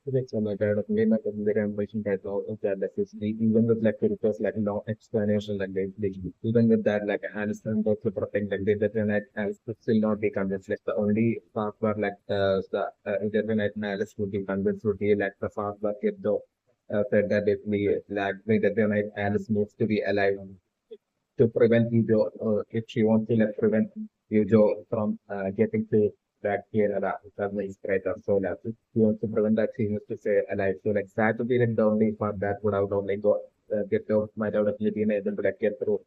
Correct. So like the information that all of that like is even with like Kirito's like long explanation like they even with that like I understand both the protect like the internet analysis could still not be convinced like the only part where like the internet analysis would be convinced would be like the part where Kirito said that if we like the internet analysis needs to be alive to prevent Yujo, if she wants to like prevent Yujo from getting to that Canada, that means greater. So that she wants to prevent that, she needs to stay alive. So like that would be like the only part that would have only got get out, might have definitely been able to like get through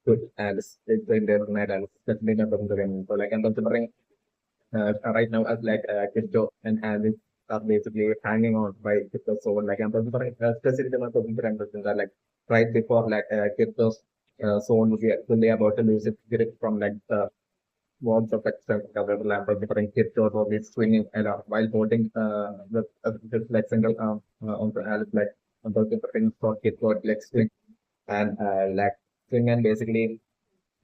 good and it's in their night and definitely not from the game. So like I'm considering right now as like Kirito and Alice are basically hanging on by Kirito's soul. Like I'm considering specifically my considering that like right before like Kirito's soul would be fully about to lose its grip from like the walls of extra covered lamp of different Kirito or be swinging around while holding the like single arm on the Alice like on the different for Kirito like swing and like swing and basically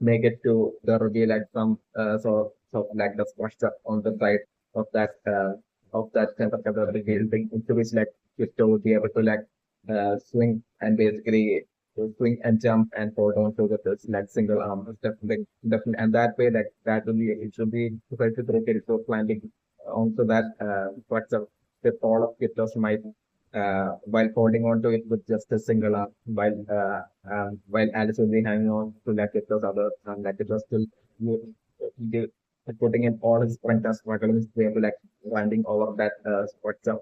make it to there will be like some so like the structure on the side of that center of the building into which like you will be able to like swing and basically swing and jump and hold on to this like single arm. It's definitely and that way like that will be it should be supposed to take it so planting onto that structure with all of it just might while holding on to it with just a single arm, while Alice will be hanging on to like it was other, like it was still uh, putting in all his strength as struggling to be able like landing over that structure,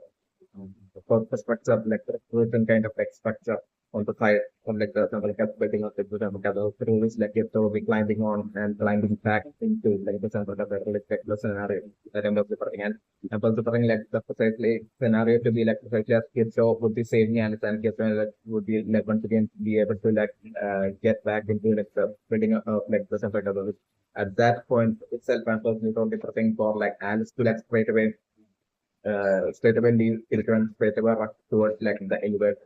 the structure like the certain kind of like structure on the side from like the something like building of the through which like it will be climbing on and climbing back into like the center of the scenario that I'm referring and considering like the precisely scenario to be like precisely as kids so would be saving and kids like, would be like once again be able to like get back into like the building of like the center of the at that point itself I'm personally totally preferring for like Alice to like straight away leave children straight away rush towards like the elevator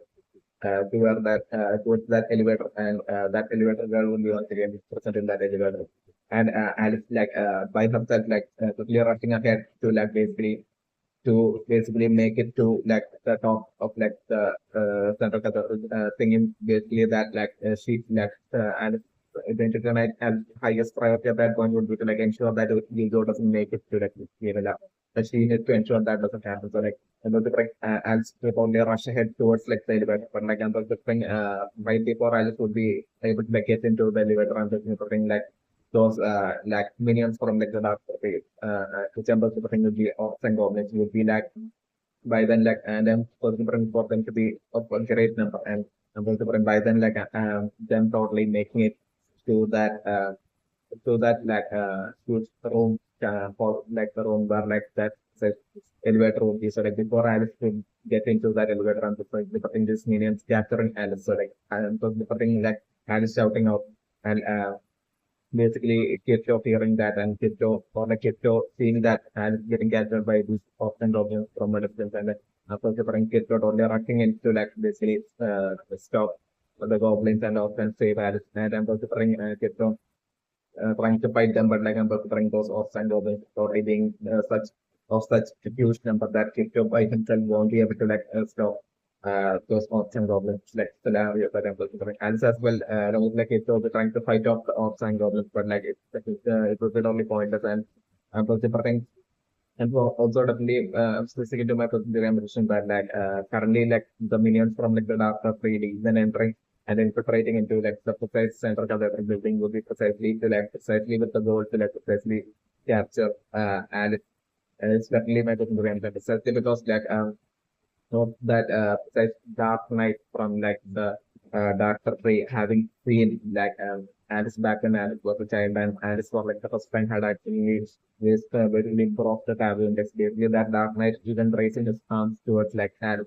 towards that elevator and that elevator girl will be once again present in that elevator and Alice like by herself like quickly rushing ahead to like basically make it to like the top of like the center of the thinking basically that like she like and identity and highest priority at that point would be to like ensure that Ego doesn't make it to like level up. But she needs to ensure that doesn't happen. So like another thing Alice would only rush ahead towards like the elevator. But like another thing right before Alice would be able to like get into the elevator and the thing like those like minions from like the dark side, which I'm supposed to be orcs and goblins would be like by then like and then for them to be of a great number and by then like them totally making it to that like huge room for like the room where like that says elevator would be so like before Alice could get into that elevator and before this minions capturing Alice so like and so before like Alice shouting out and basically Kirito hearing that and Kirito or like Kirito seeing that and getting captured by these often goblins from a distance and then after separating Kirito only rushing into like basically stop the goblins and often save Alice and I'm separating Kirito trying to fight them but like I'm separating those off and goblins already being such a huge number that Kirito by himself won't be able to like stop those orcs and goblins, like scenario that I'm looking for. And as well, like it's also trying to fight off the orcs and goblins, but like it was only pointless and I'm considering and also definitely specifically to my mention that like currently like the minions from like the dark are really then entering and infiltrating into like the precise center of the building would be precisely to like precisely with the goal to like precisely capture and it's definitely my consideration precisely because like of that such Dark Knight from like the Doctor Tree having seen like Alice back when Alice was a child and Alice was like the first time had actually this very broke the taboo index basically that Dark Knight even raising his arms towards like Alice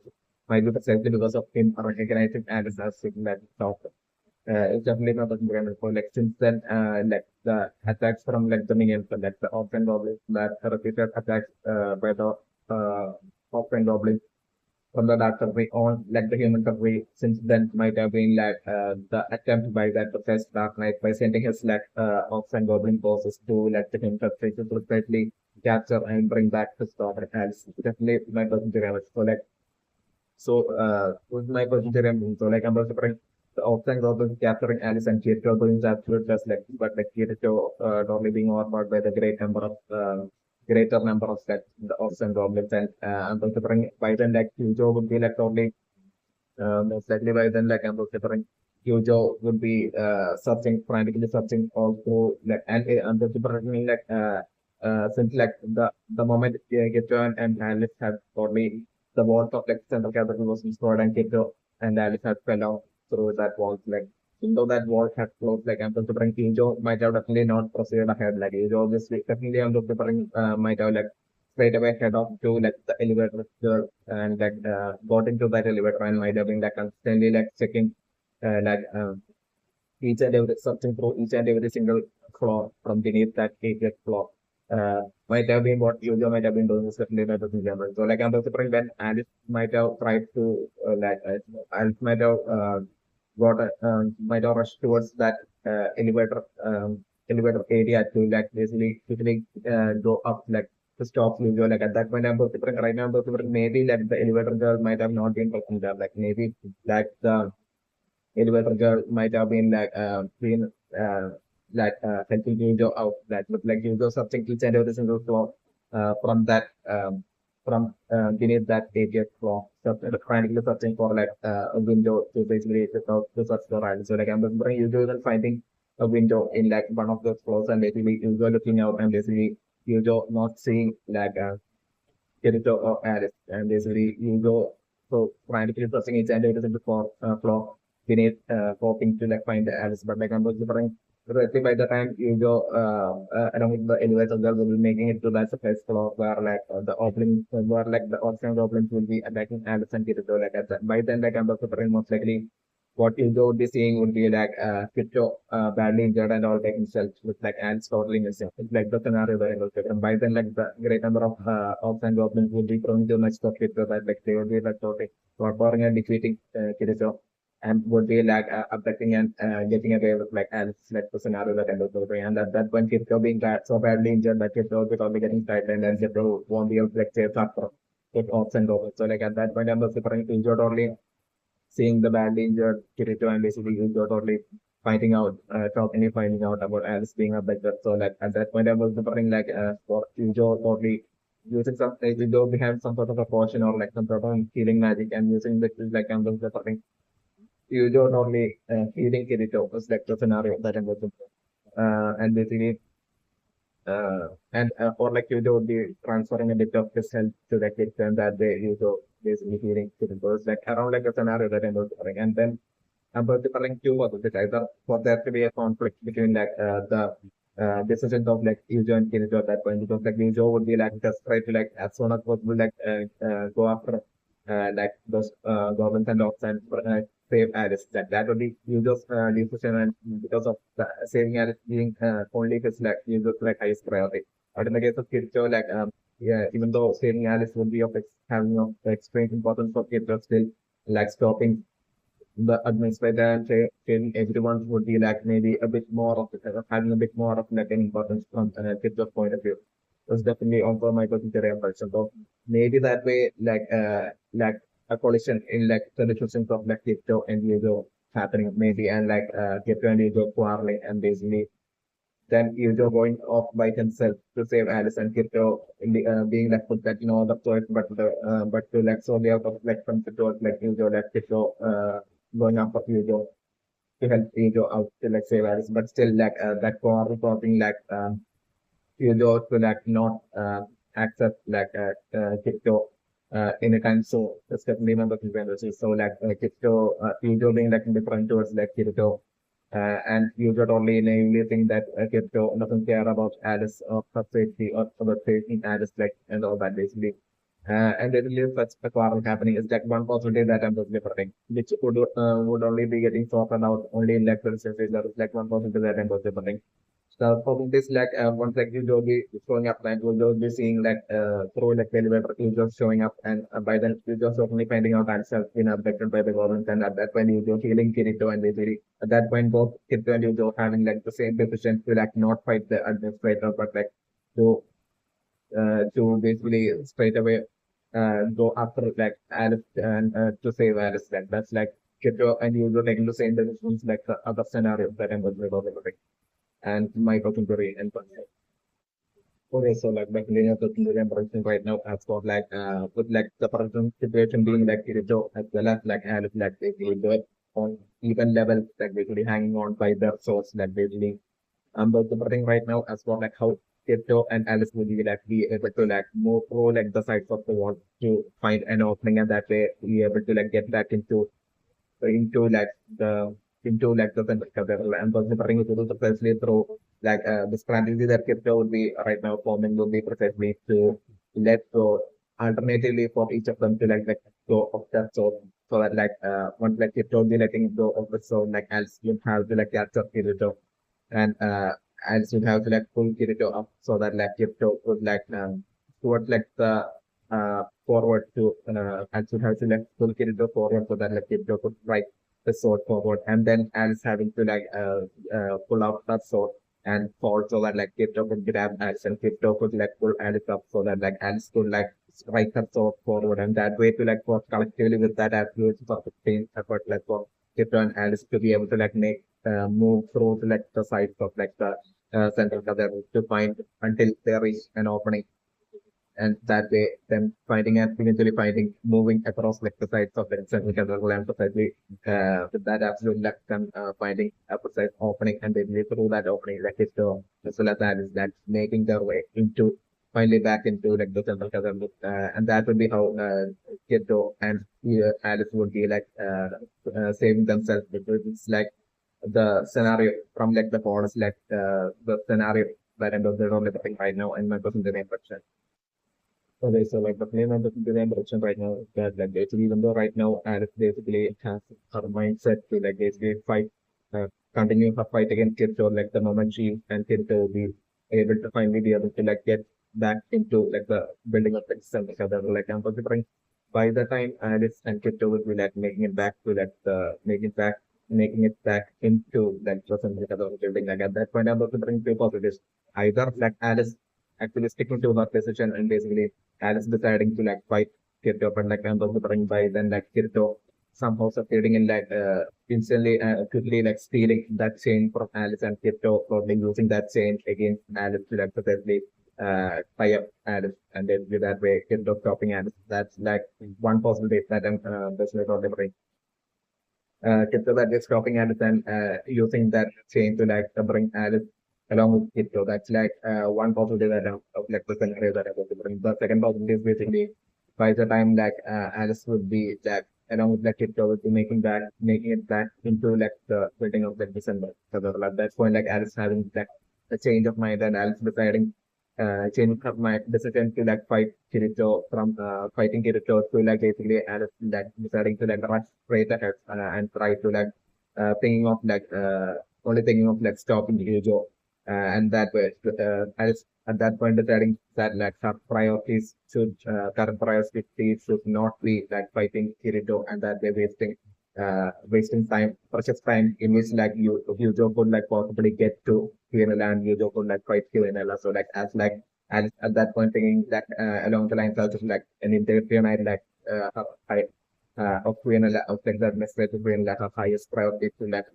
might be precisely because of him recognizing Alice as something that doctor. It's definitely not a grand for like since then like the attacks from like the minions like the orphan goblins that repeated attacks by the uh, orphan goblins from the dark way on like the human way since then might have been like the attempt by that professed Dark Knight by sending his like orcs and goblin bosses to let the human way to precisely capture and bring back the story as definitely my person theorem. So like with my person theorem, so like I'm also bring the offline goblins capturing Alice and Kirito doing the absolute best like but like Kirito normally being overpowered by the greater number of like the offline goblins and I'm going to bring by then like Yujo would be like totally most likely by then, like I'm considering Yujo would be searching, frantically searching also like and the superintendent like since like the moment Kito and Alice had totally the walls of like central capital was destroyed and Kito and Alice had fell out through that wall like though that wall had closed like I'm considering Yujo might have definitely not proceeded ahead like Yujo obviously definitely I'm considering might have like straight away head off to like the elevator and like got into that elevator and might have been like constantly like checking like each and every searching through each and every single floor from beneath that 80th floor. Might have been what Yujo might have been doing certainly that doesn't remember. So like I'm considering when Alice might have tried to Alice might have might have rushed towards that elevator area to like basically quickly go up like to stop Yujo. Like at that point I'm considering right now I'm considering maybe like the elevator girl might have not been present there. Like maybe like the elevator girl might have been helping Yujo out that but like Yujo searching each and every single floor from that beneath that 80th floor frantically searching for like a window to basically to search the ride. So like I'm remembering Yujo then finding a window in like one of those floors and basically Yujo looking out and basically Yujo not seeing like Kirito or Alice, and basically you go so frantically pressing each and every single floor beneath, hoping to like find Alice. But like I'm different. Directly by the time you go along with the elevator, girl will be making it to that first floor where like the opening, where like the ocean goblins will be attacking Alice and Kirito. Like at that, by then, like I'm different most likely what Ildo would be seeing would be like Kirito badly injured and all taking stealth with like ants totally missing. It's like the scenario that I was taken. By then, like the great number of orcs and goblins would be prone to much of Kirito that like they would be like totally overpowering and defeating Kirito and would be like abducting and getting away with like ants, like the scenario that I was doing. And at that point, Kirito being so badly injured that Kirito would be probably getting frightened and Kirito won't be able to like chase after with orcs and goblins. So like at that point, I was injured only seeing the badly injured Kirito and basically Yujo totally finding out about Alice being abducted. So like at that point I was preparing like for Yujo totally using some Yujo behind some sort of a potion or like some sort of healing magic and using this like I'm just preparing Yujo totally healing Kirito was like the scenario that I was and basically or like Yujo would be transferring a bit of his health to the kids and that they Yujo basically healing Kirito. It's like around like a scenario that I was preparing and then about the current two was it either for there to be a conflict between like the decisions of like Yujo and Kirito at that point because like Yujo would be like just try to like as soon as possible like go after like those governments and ops and save Alice. That would be Yujo's decision and because of the saving Alice being only his like Yujo's like highest priority. But in the case of Kirito, like yeah, even though saving Alice would be of having of extreme importance for Kirito, still like stopping the administrator and saying everyone would be like maybe a bit more of having a bit more of like an importance from an teacher's point of view. That's definitely also my consideration. So maybe that way like a collision in like the decisions of like Kirito and Yugo happening maybe and like Kirito and Yugo quarreling and basically then Yugo going off by himself to save Alice and Kirito being left with that the choice but to like solely out of like from Kirito like Yugo like Kirito going after Yugo to help Yugo out to like save Alice but still like that core thing like Yugo to like not accept like Kirito anytime so that's definitely one of the advantages. So like Kirito Yugo being like indifferent towards like Kirito and you would only naively think that Kirito doesn't care about Alice or her safety or about saving Alice, like, and all that basically. And there is such a quarrel happening. It's like one possibility that I'm totally forgetting, which would only be getting sorted out only in like the surface. There is like one possibility that I'm totally forgetting. So for this, like once like you will be showing up, like you'll be seeing like through like the elevator, you just showing up, and by then you just certainly finding out themselves been abducted by the government, and at that point you just healing Kirito, and basically at that point both Kirito and Yujo having like the same decision to like not fight the administrator, but like to to basically straight away go after like Alice and to save Alice. Like that's like Kirito and you were taking the same decisions like the other scenarios that I'm going to and my talking to and okay, so like back in the person right now as for like with like the present situation being like Kirito as well as like Alice like they do it on even level like basically hanging on by their source like basically but the thing right now as for like how Kirito and Alice will be like be able to like move through like the sides of the wall to find an opening and that way be able to like get back into like the the center and considering it is precisely through like the strategy that crypto would be right now forming would be precisely to let go alternatively for each of them to like let go of that zone so that like once like crypto be letting go of the zone like else you have to like capture Kirito and else you have to like pull Kirito up so that like crypto would like towards like the forward to and should have to like pull Kirito forward so that like Kirito could right the sword forward and then Alice having to like pull out that sword and fall so that like Kirito could grab Alice and Kirito could like pull Alice up so that like Alice could like strike her sword forward and that way to like work collectively with that absolute sort of team effort like for Kirito and Alice to be able to like make move through to like the sides of like the center of the to find until there is an opening and that way them finding and eventually finding moving across like the sides of the central cathedral and precisely with that absolute luck them finding a precise opening and they live through that opening like it's the as well as that is that making their way into finally back into like the central cathedral and that would be how Kirito and Alice would be like saving themselves because it's like the scenario from like the forest like the scenario that end of the only thing right now and my person the name okay, so like the plan of the design direction right now is that like basically even though right now Alice basically has her mindset to like basically fight, continue her fight against Kirito like the moment she and Kirito will be able to finally be able to like get back into like the building of the system together like I'm considering by the time Alice and Kirito will be like making it back to like the making it back into like the center of the building like at that point I'm considering two possibilities either like Alice actually sticking to her decision and basically Alice deciding to like fight Kirito, but like I'm also trying by then like Kirito somehow succeeding in like instantly quickly like stealing that chain from Alice and Kirito probably using that chain against Alice to like successfully tie up Alice and then with that way Kirito stopping Alice. That's like one possibility that I'm basically remembering. Kirito that is stopping Alice and using that chain to like bring Alice along with Kirito. That's like one possibility that of like the scenario that I was bring. The second possibility is basically by the time like Alice would be like along with like Kirito would be making it back into like the building of like December. So at that point like Alice having like a change of mind and Alice deciding changing her mind decision to like fight Kirito from fighting Kirito to like basically Alice like deciding to like rush straight ahead and try to like thinking of like only thinking of like stopping Yujo and that way as at that point deciding that like her priorities should current priorities should not be like fighting Kirito and that way wasting time precious time in which like Yujo could like possibly get to Quinella and Yujo could like fight Quinella so like as like and at that point thinking that along the lines of like an interview night like her of Quinella of like that message to Quinella her highest priority to like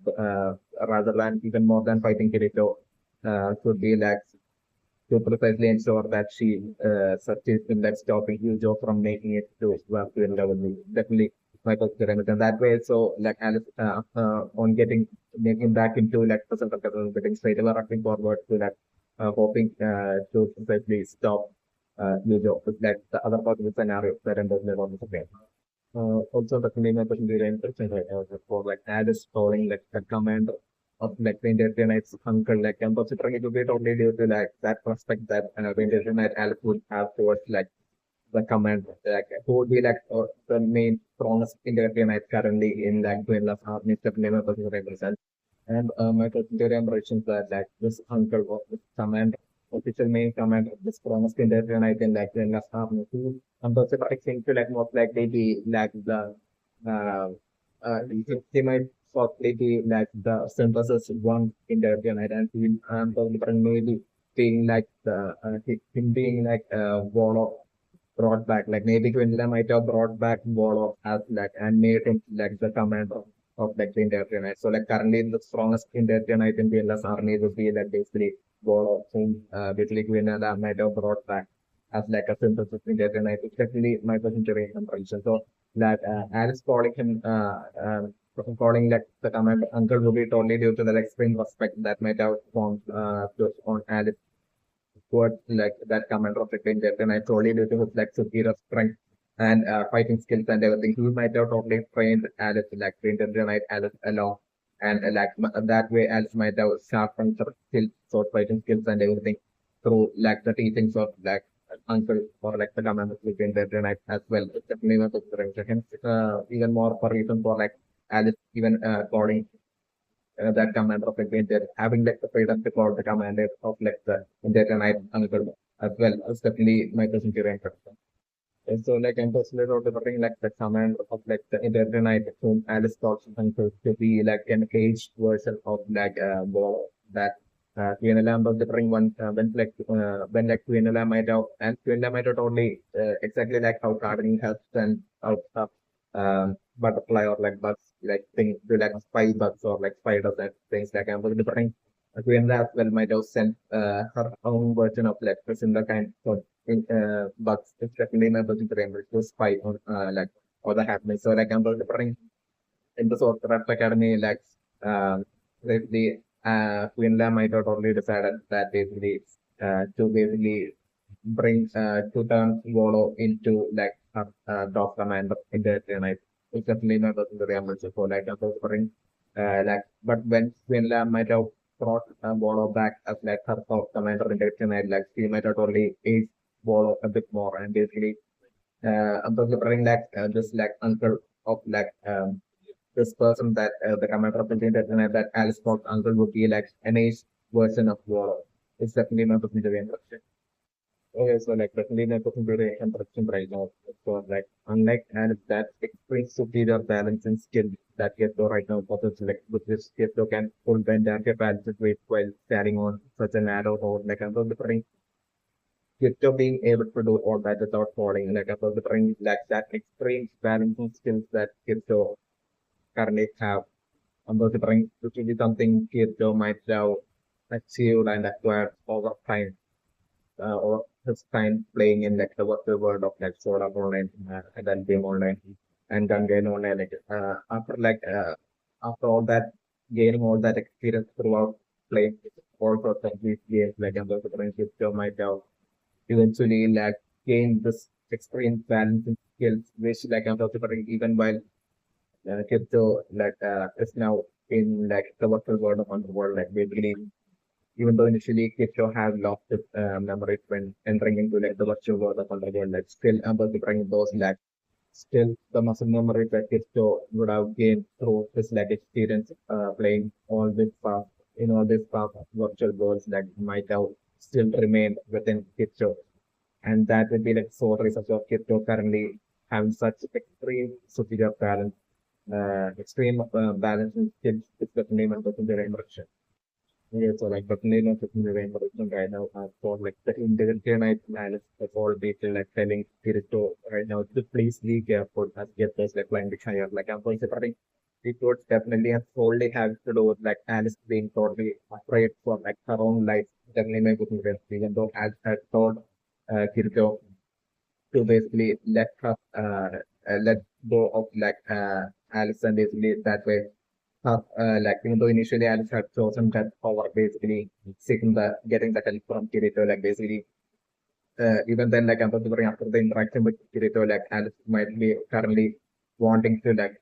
rather than even more than fighting Kirito could be like to precisely ensure that she succeeds in like stopping Hugo from making it to Queen level. Definitely my experiment and that way. So like Alice on making back into like the center capital getting straight away rushing forward to that hoping to precisely stop Hugo with like the other possible scenario that ended on the game. Also the name of the interesting right now for like Alice following like the command of like the Indian Knight's uncle, like I'm considering it to be totally due to like that respect that the Indian Knight Alice would have towards like the command, like who would be like the main strongest Indian Knight currently in like Twin Love Army, the name of the represent. And my considering mentions that like this uncle was the command, official main command of this strongest Indian Knight in like Twin Love Army. I'm considering to like most likely be like the uh, he might possibly be like the synthesis one in the United and probably maybe being like him being like Volo brought back. Like maybe Quinlan might have brought back Volo as like and made him like the commander of like the Indian Knight. So like currently the strongest Indian Knight in the LS army would be like basically Volo, whom basically Quinlan might have brought back as like a synthesis Indian Knight. It's definitely my percentage comparison. So that Alice calling him calling like the command uncle would be totally due to the like extreme respect that might have formed on Alice towards like that commander of the Green Captain. I told you due to his like superior strength and fighting skills and everything. He might have totally trained Alice like Green Knight Alice along. And that way Alice might have sharpened her skills, sword fighting skills and everything through like the teachings of like uncle or like the commander of the Green Knight as well. It's definitely not consideration. Hence, even more for reason for like Alice even calling that commander of like the having like the freedom to call the commander of like the Indian Knight uncle as well as definitely my percentage interest. And so like I'm personally remembering like the command of like the Indian Knight whom Alice calls uncle to be like an aged version of like Bolo that Queen Lamb was differing one when like Queen Lamb might have and Queen Lamb might have only exactly like how gardening helps and how butterfly or like bugs like things to like spy bugs or like spiders and things like I'm differing. Queen Lamb as well might have sent her own version of like the similar kind of bugs. It's definitely my version to spy on like all the happening. So like I'm differing in the Sorcerer Academy, like the Quinlan might have already decided that basically to basically bring to turn Volo into like a dog commander in the night. It's definitely not the reality. So like I'm suffering like but when Quinlan might have brought Volo back as like her dog commander in the night, like she might have only aged Volo a bit more and basically I'm suffering like just like uncle of like this person that the commander of the internet that Alice Fox uncle would be like an age version of Warlock. It's definitely not looking to be interesting. Okay, so like definitely not looking to be interesting right now. So like unlike Alice that extreme superior balance and skill that Kirito right now possesses like with this Kirito can pull the entire balance weight while standing on such a narrow road like I'm different Kirito being able to do all that without falling like I'm different like that extreme balancing skills that Kirito currently have considering this will be something Kirito might have achieved and acquired over time, over his time playing in like the virtual world of like Sword Art Online and then Game Online and Gungan Online. Like after all that, gaining all that experience throughout playing all sorts of these games, like I'm considering Kirito might have eventually like gained this experience, balance, and skills, which like I'm considering even while crypto like is now in like the virtual world of underworld. Like basically, even though initially crypto had lost its memories when entering into like the virtual world of underworld, like still able to bring those like still the muscle memory that crypto would have gained through his like experience playing all this path in all this path of virtual worlds that might have still remained within crypto. And that would be like so research of crypto currently having such extreme superior talent extreme balance and skills is definitely not within the direction. Yeah, so like definitely not within the direction right now. For like the intelligent analyst, like all people like telling Kirito right now to please be careful as get this like flying higher. Like I'm considering it would definitely and solely have to do with like Alice being totally afraid for like her own life. Definitely not within the direction. Even though as had told Kirito to basically let go of like Alice and basically that way like even though initially Alice had chosen that power basically seeking the getting the help from Kirito like basically even then like I'm considering after the interaction with Kirito like Alice might be currently wanting to like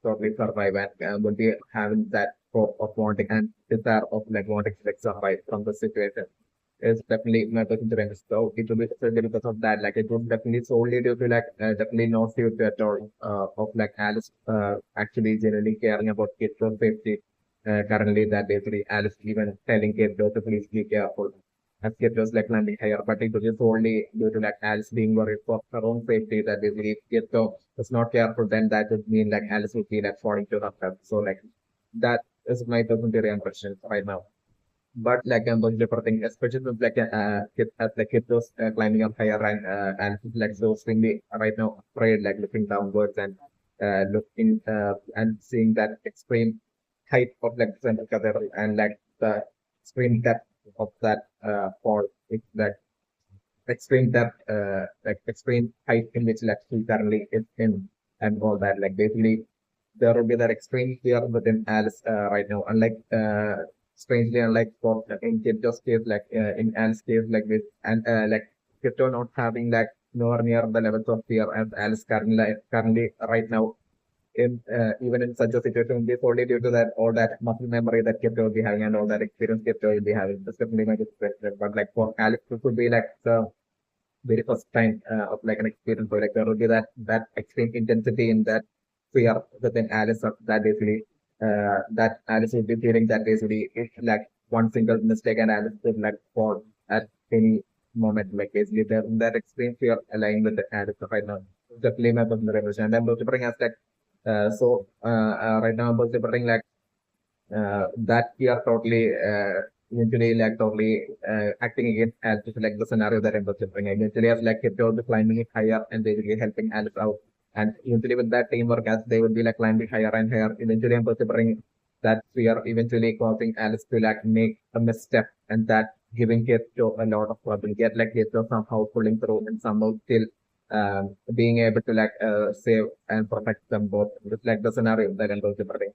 totally survive and would be having that hope of wanting and desire of like wanting to like survive from the situation is definitely my considering. So it will be certainly because of that. Like it would definitely solely due to like definitely not due to at all of like Alice actually generally caring about kids' safety. Currently, that basically Alice even telling kids to please be careful. As kids was like landing higher, but it was just only due to like Alice being worried for her own safety that basically if Kirito was not careful, then that would mean like Alice would be like falling to her death. So like that is my percentage question right now. but like was different, especially with like kid, as the kid was climbing up higher and like so extremely right now afraid, like looking downwards and looking and seeing that extreme height of like the center cathedral and like the extreme depth of that fall. It's that extreme depth, like extreme height in which like she currently is in and all that. Like basically there will be that extreme fear within Alice right now. Unlike strangely unlike for in Kirito's case, like in Alice's case, like this and like Kirito not having like nowhere near the levels of fear as Alice currently right now. In even in such a situation, this only due to that all that muscle memory that Kirito will be having and all that experience Kirito will be having. That's definitely my question. But like for Alice, it could be like the very first time of like an experience where like there will be that extreme intensity in that fear within Alice that basically that Alice will be feeling that basically if like one single mistake and Alice will like fall at any moment like basically that extreme fear aligning with the Alice right now. Definitely my personal revelation. And I'm also bring us like right now I'm also bring like that we are totally eventually like totally acting against Alice to like the scenario that I'm considering. Eventually as like Kipto will be climbing it higher and basically helping Alice out. And usually with that teamwork as they would be like climbing higher and higher, eventually I'm considering that we are eventually causing Alice to like make a misstep and that giving Kipto a lot of trouble. Get like Kipto somehow pulling through and somehow still being able to like save and protect them both. It's like the scenario that I'm considering.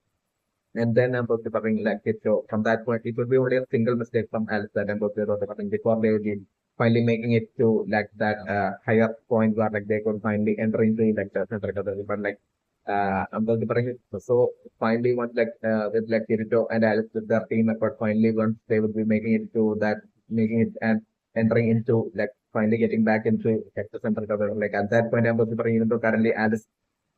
And then I'm developing like it. So from that point, it would be only a single mistake from Alice that I'm developing before they would be finally making it to like that higher point where like they could finally enter into like the center category. But like I'm developing it. So finally once like with like Kirito and Alice with their team effort, finally once they would be making it to that making it and entering into like finally getting back into like the center category. Like at that point I'm developing even though currently Alice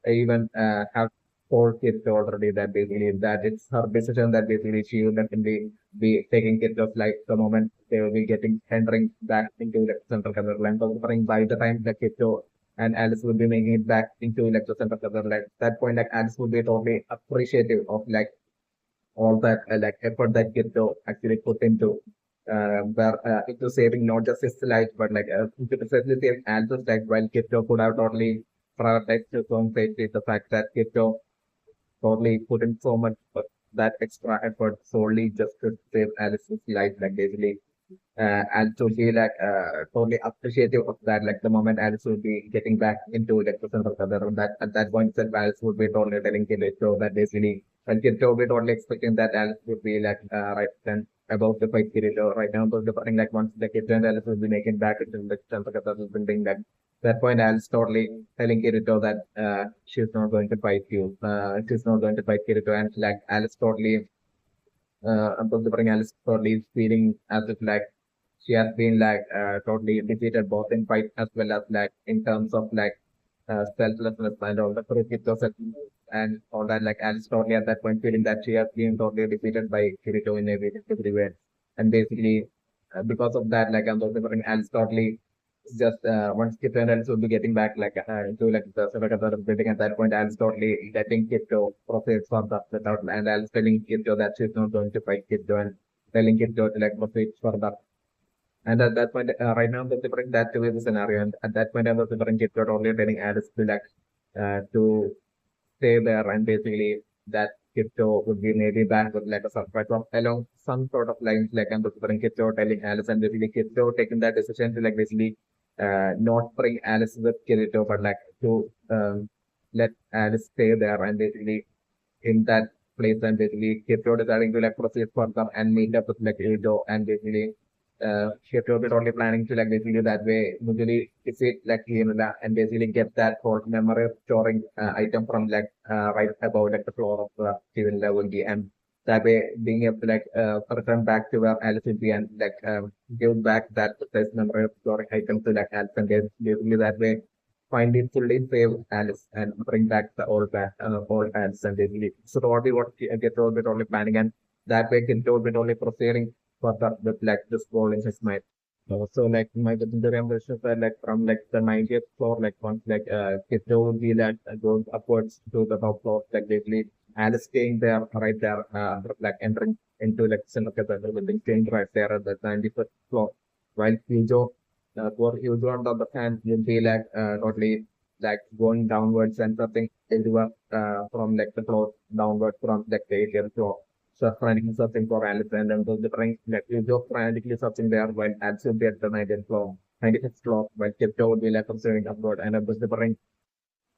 even have four kids already that basically that it's her decision that basically she will definitely be taking kids of like the moment they will be getting entering back into the central Netherlands. Suffering by the time the kiddo and Alice will be making it back into like the central Netherlands. At that point like Alice would be totally appreciative of like all that like effort that kiddo actually put into saving not just his life but like into essentially saving Alice's life while kiddo could have totally prioritized his own safety. The fact that kiddo totally put in so much that extra effort solely just to save Alice's life, like basically, and to be like totally appreciative of that. Like the moment Alice would be getting back into like the center of the other, that at that point, itself, Alice would be totally telling Kirito that basically, and Kirito would be totally expecting that Alice would be like right then about to fight Kirito right now. But the thing like once the Kirito and Alice would be making back into the center of the other building, that point Alice totally telling Kirito that she's not going to fight you. She's not going to fight Kirito, and like Alice totally considering Alice totally is feeling as if like she has been like totally defeated both in fight as well as like in terms of like selflessness and all the Kirito and all that. Like Alice totally at that point feeling that she has been totally defeated by Kirito in every way, and basically because of that, like I'm considering Alice totally just once Kirito and Alice will be getting back like into like the Savakata building at that point, Alice totally letting Kirito proceed further without and Alice telling Kirito that she's not going to fight Kirito and telling Kirito to like proceed further. And at that point, right now, I'm considering that to be the scenario. And at that point, I was considering Kirito totally telling Alice to like to stay there and basically that Kirito would be maybe back with like a surprise or along some sort of lines like I'm considering Kirito telling Alice and basically Kirito taking that decision to like basically not bring Alice with Kirito but like to let Alice stay there and basically in that place and basically Kirito deciding to like proceed further and meet up with like Kirito and basically Kirito is only planning to like basically that way usually defeat like Hinata and basically get that whole memory storing item from like right above like the floor of the civil level D and that way being able to like return back to where Alice would be and like give back that precise memory storing item to like Alice and basically that way finally fully save Alice and bring back the old Alice and basically so totally what Kirito will be totally planning and that way Kirito will be totally proceeding further with like this goal in his mind. So like my the renovations are like from like the 90th floor, like once like it will be like goes upwards to the top floor, like basically Alice staying there, right there, like entering into like center of the building, staying right there at the 91st floor. While Hugo, for Hugo on the other hand, will be like totally like going downwards and something everywhere from like the floor downwards from like the 80th floor. So frantically searching for Alice and then the train like Hugo frantically searching there while Alice will be at the 90th floor. 95th floor, while Tiptoe would be like observing upward and up was the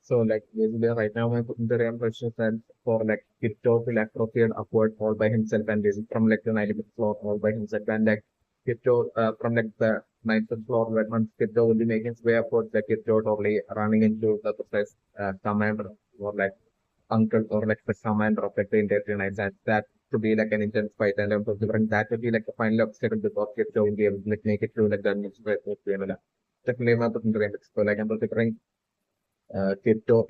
so like basically right now I'm putting the RAM pressure that for like Kirito to like proceed upward all by himself and basically from like the 90th floor all by himself and like Kirito from like the 9th floor where once Kirito will be making his way upwards like Kirito totally running into the precise commander or like uncle or like the commander of like the entire United States that to be like an intense fight and I'm considering that to be like the final obstacle because Kirito will be able to like make it through like the next way. Definitely I'm putting the RAM so like I'm considering Kirito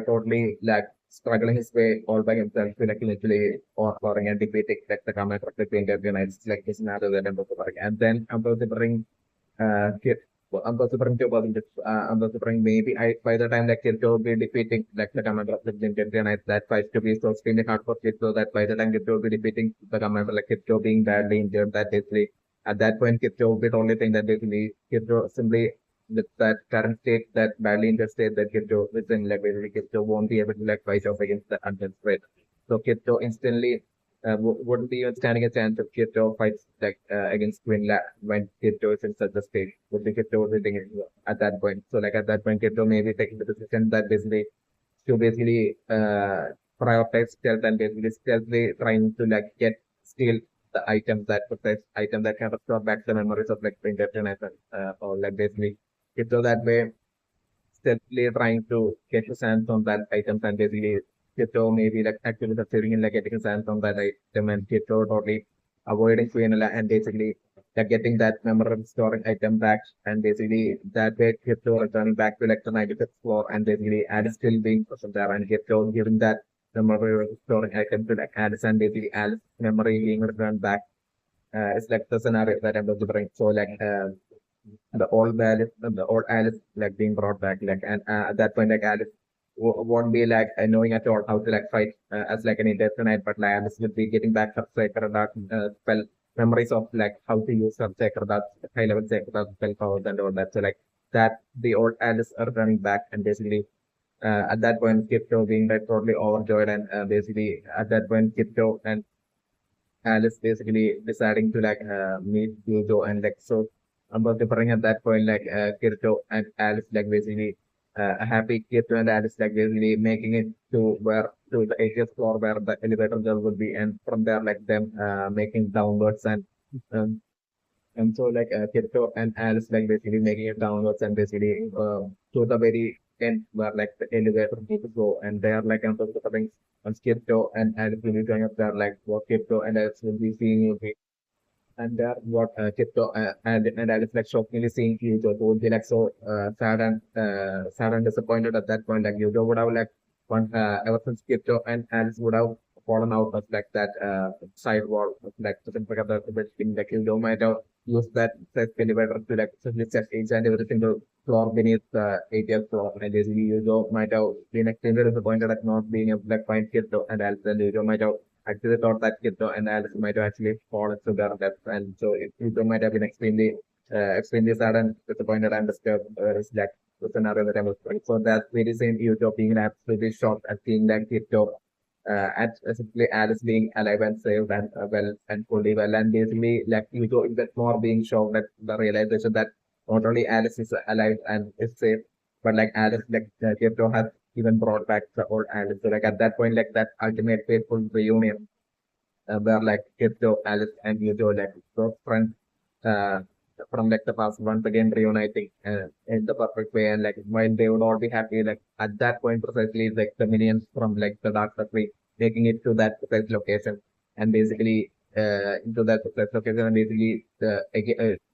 totally like struggling his way all by himself to like literally or scoring and defeating like the commander of the Indian United like his another than Ambassador. And then Ambassador Kit Ambassador to Ambassador maybe I by the time like Kirito will be defeating like the commander of the Indian United that fight to be so extremely hard for Kirito that by the time Kirito will be defeating the commander like Kirito being badly injured that basically at that point Kirito will be the only thing that basically Kirito simply with that current state, that badly injured state that Kirito is in, like basically Kirito won't be able to like fight off against the undead threat. So Kirito instantly wouldn't be even standing a chance if Kirito fights like against Quinla when Kirito is in such a state. Would be Kirito sitting at that point. So like at that point, Kirito may be taking the decision that basically to basically prioritize stealth and basically stealthily trying to like get steal the item that protects item that can restore back the memories of like the internet or like basically so that way steadily trying to get his hands on that item and basically Kito maybe like actually succeeding in like getting his hands on that item and Kito totally avoiding Quinella and basically like getting that memory storing item back and basically that way Kito returning back to like the 95th floor and basically Alice still being present there and Kito giving that memory storing item to like Alice and basically Alice memory being returned back it's like the scenario that I'm delivering. So like the old Alice like being brought back, like and at that point like Alice won't be like knowing at all how to like fight as like an indefinite, but like Alice will be getting back her sacred art spell memories of like how to use her sacred art, high level sacred art spell powers and all that. So like that the old Alice are running back and basically at that point Kipto being like totally overjoyed and basically at that point Kipto and Alice basically deciding to like meet Yuzo and like so about differing at that point like Kirito and Alice like basically a happy Kirito and Alice like basically making it to where to the 80th floor where the elevator girl would be and from there like them making downwards um, and so like Kirito and Alice like basically making it downwards and basically to the very end where like the elevator need to go and they are like on top of the things on Kirito and Alice will be going up there like what Kirito and Alice will be seeing you and what Kirito and Alice like shockingly seeing Kirito who would be like so sad and disappointed at that point like Kirito would have like one ever since Kirito and Alice would have fallen out of like that sidewall of like the building like Kirito might have use that set elevator to like simply set each and every single floor beneath the 80th floor. And basically, Yuzo might have been extremely disappointed at not being able to like, find Kirito and Alice. And Yuzo might have actually thought that Kirito and Alice might have actually fallen to their death. And so Yuzo might have been extremely sad and disappointed and disturbed. It's like the scenario that I was playing. So that very same Yuzo being absolutely shocked at seeing that Kirito at simply Alice being alive and safe and well and fully well. And basically, like you go even more being shocked at the realization that not only Alice is alive and is safe, but like Alice, like Kirito has even brought back the old Alice. So like at that point, like that ultimate faithful reunion where like Kirito, Alice, and Yuzo like close friends uh, from like the past once again reuniting in the perfect way and like while they would all be happy like at that point precisely like the minions from like the dark factory making it to that precise location and basically into that precise location and basically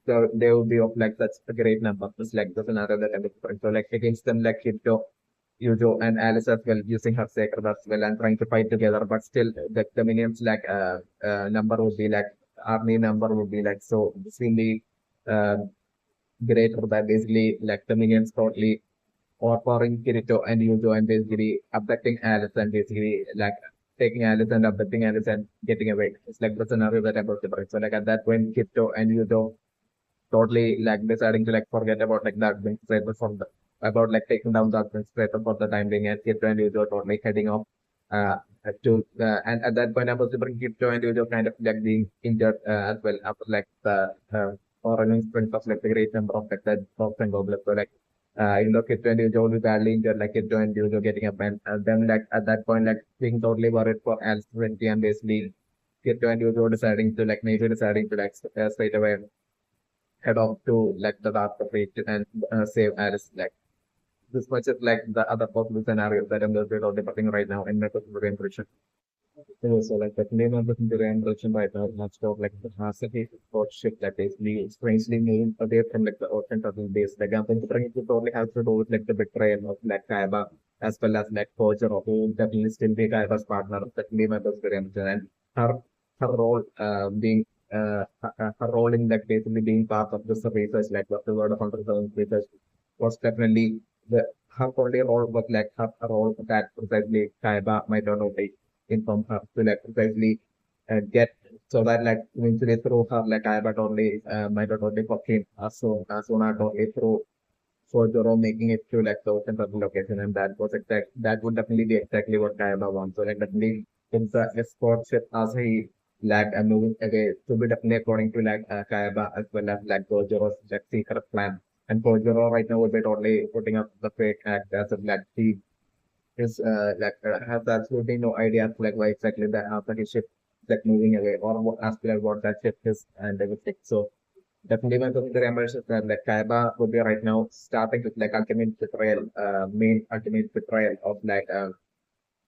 so they would be of like such a great number just like the scenario that I'm describing. So like against them like Kirito Yuzo and Alice as well using her sacred as well and trying to fight together, but still the minions like number would be like army number would be like so extremely uh, greater that basically like the minions totally overpowering Kirito and Yuzo and basically abducting Alice and basically like taking Alice and abducting Alice and getting away. It's like the scenario that I'm about to bring. So like at that point, Kirito and Yuzo totally like deciding to like forget about like Dark Prince for the about like taking down Dark Prince for the time being, and Kirito and Yuzo totally heading off uh to and at that point I was to bring Kirito and Yuzo kind of like being injured as well after like the running sprint of like the great number of like the dogs and goblins. So like even though Kirito and Yuzo will be badly injured, like Kirito and Yuzo getting up and then like at that point like being totally worried for Alice and basically Kirito and Yuzo deciding to like maybe deciding to like straight away head off to like the dark fate and save Alice. Like this much is like the other possible scenarios that I'm just debating right now in my personal impression. So like the name of the impression right now has got like the Hasaki sport ship that is strangely moving away from like the ocean turtle base. Like I'm considering it totally has to do with like the betrayal of like Kaiba as well as like Forger who definitely still be Kaiba's partner. That name of the impression and her her role being her role in like basically being part of this research, like what the word of Hunter research was definitely the her only role was like her role that precisely Kaiba might not take inform her to like precisely get so that like eventually through her like Kaiba only might not only for him as soon as only through for Zoro making it to like the ocean turtle location, and that was exact. That would definitely be exactly what Kayaba wants. So like definitely, if the escort ship as he like moving away to be definitely according to like Kayaba as well as like Gojoro's like secret plan. And Gojoro right now would be totally putting up the fake act as if like he is has absolutely no idea like why exactly that after his ship like moving away or what as well as what that ship is and everything. So definitely when coming to the ambitions that like Kaiba would be right now starting with like ultimate betrayal, main ultimate betrayal of like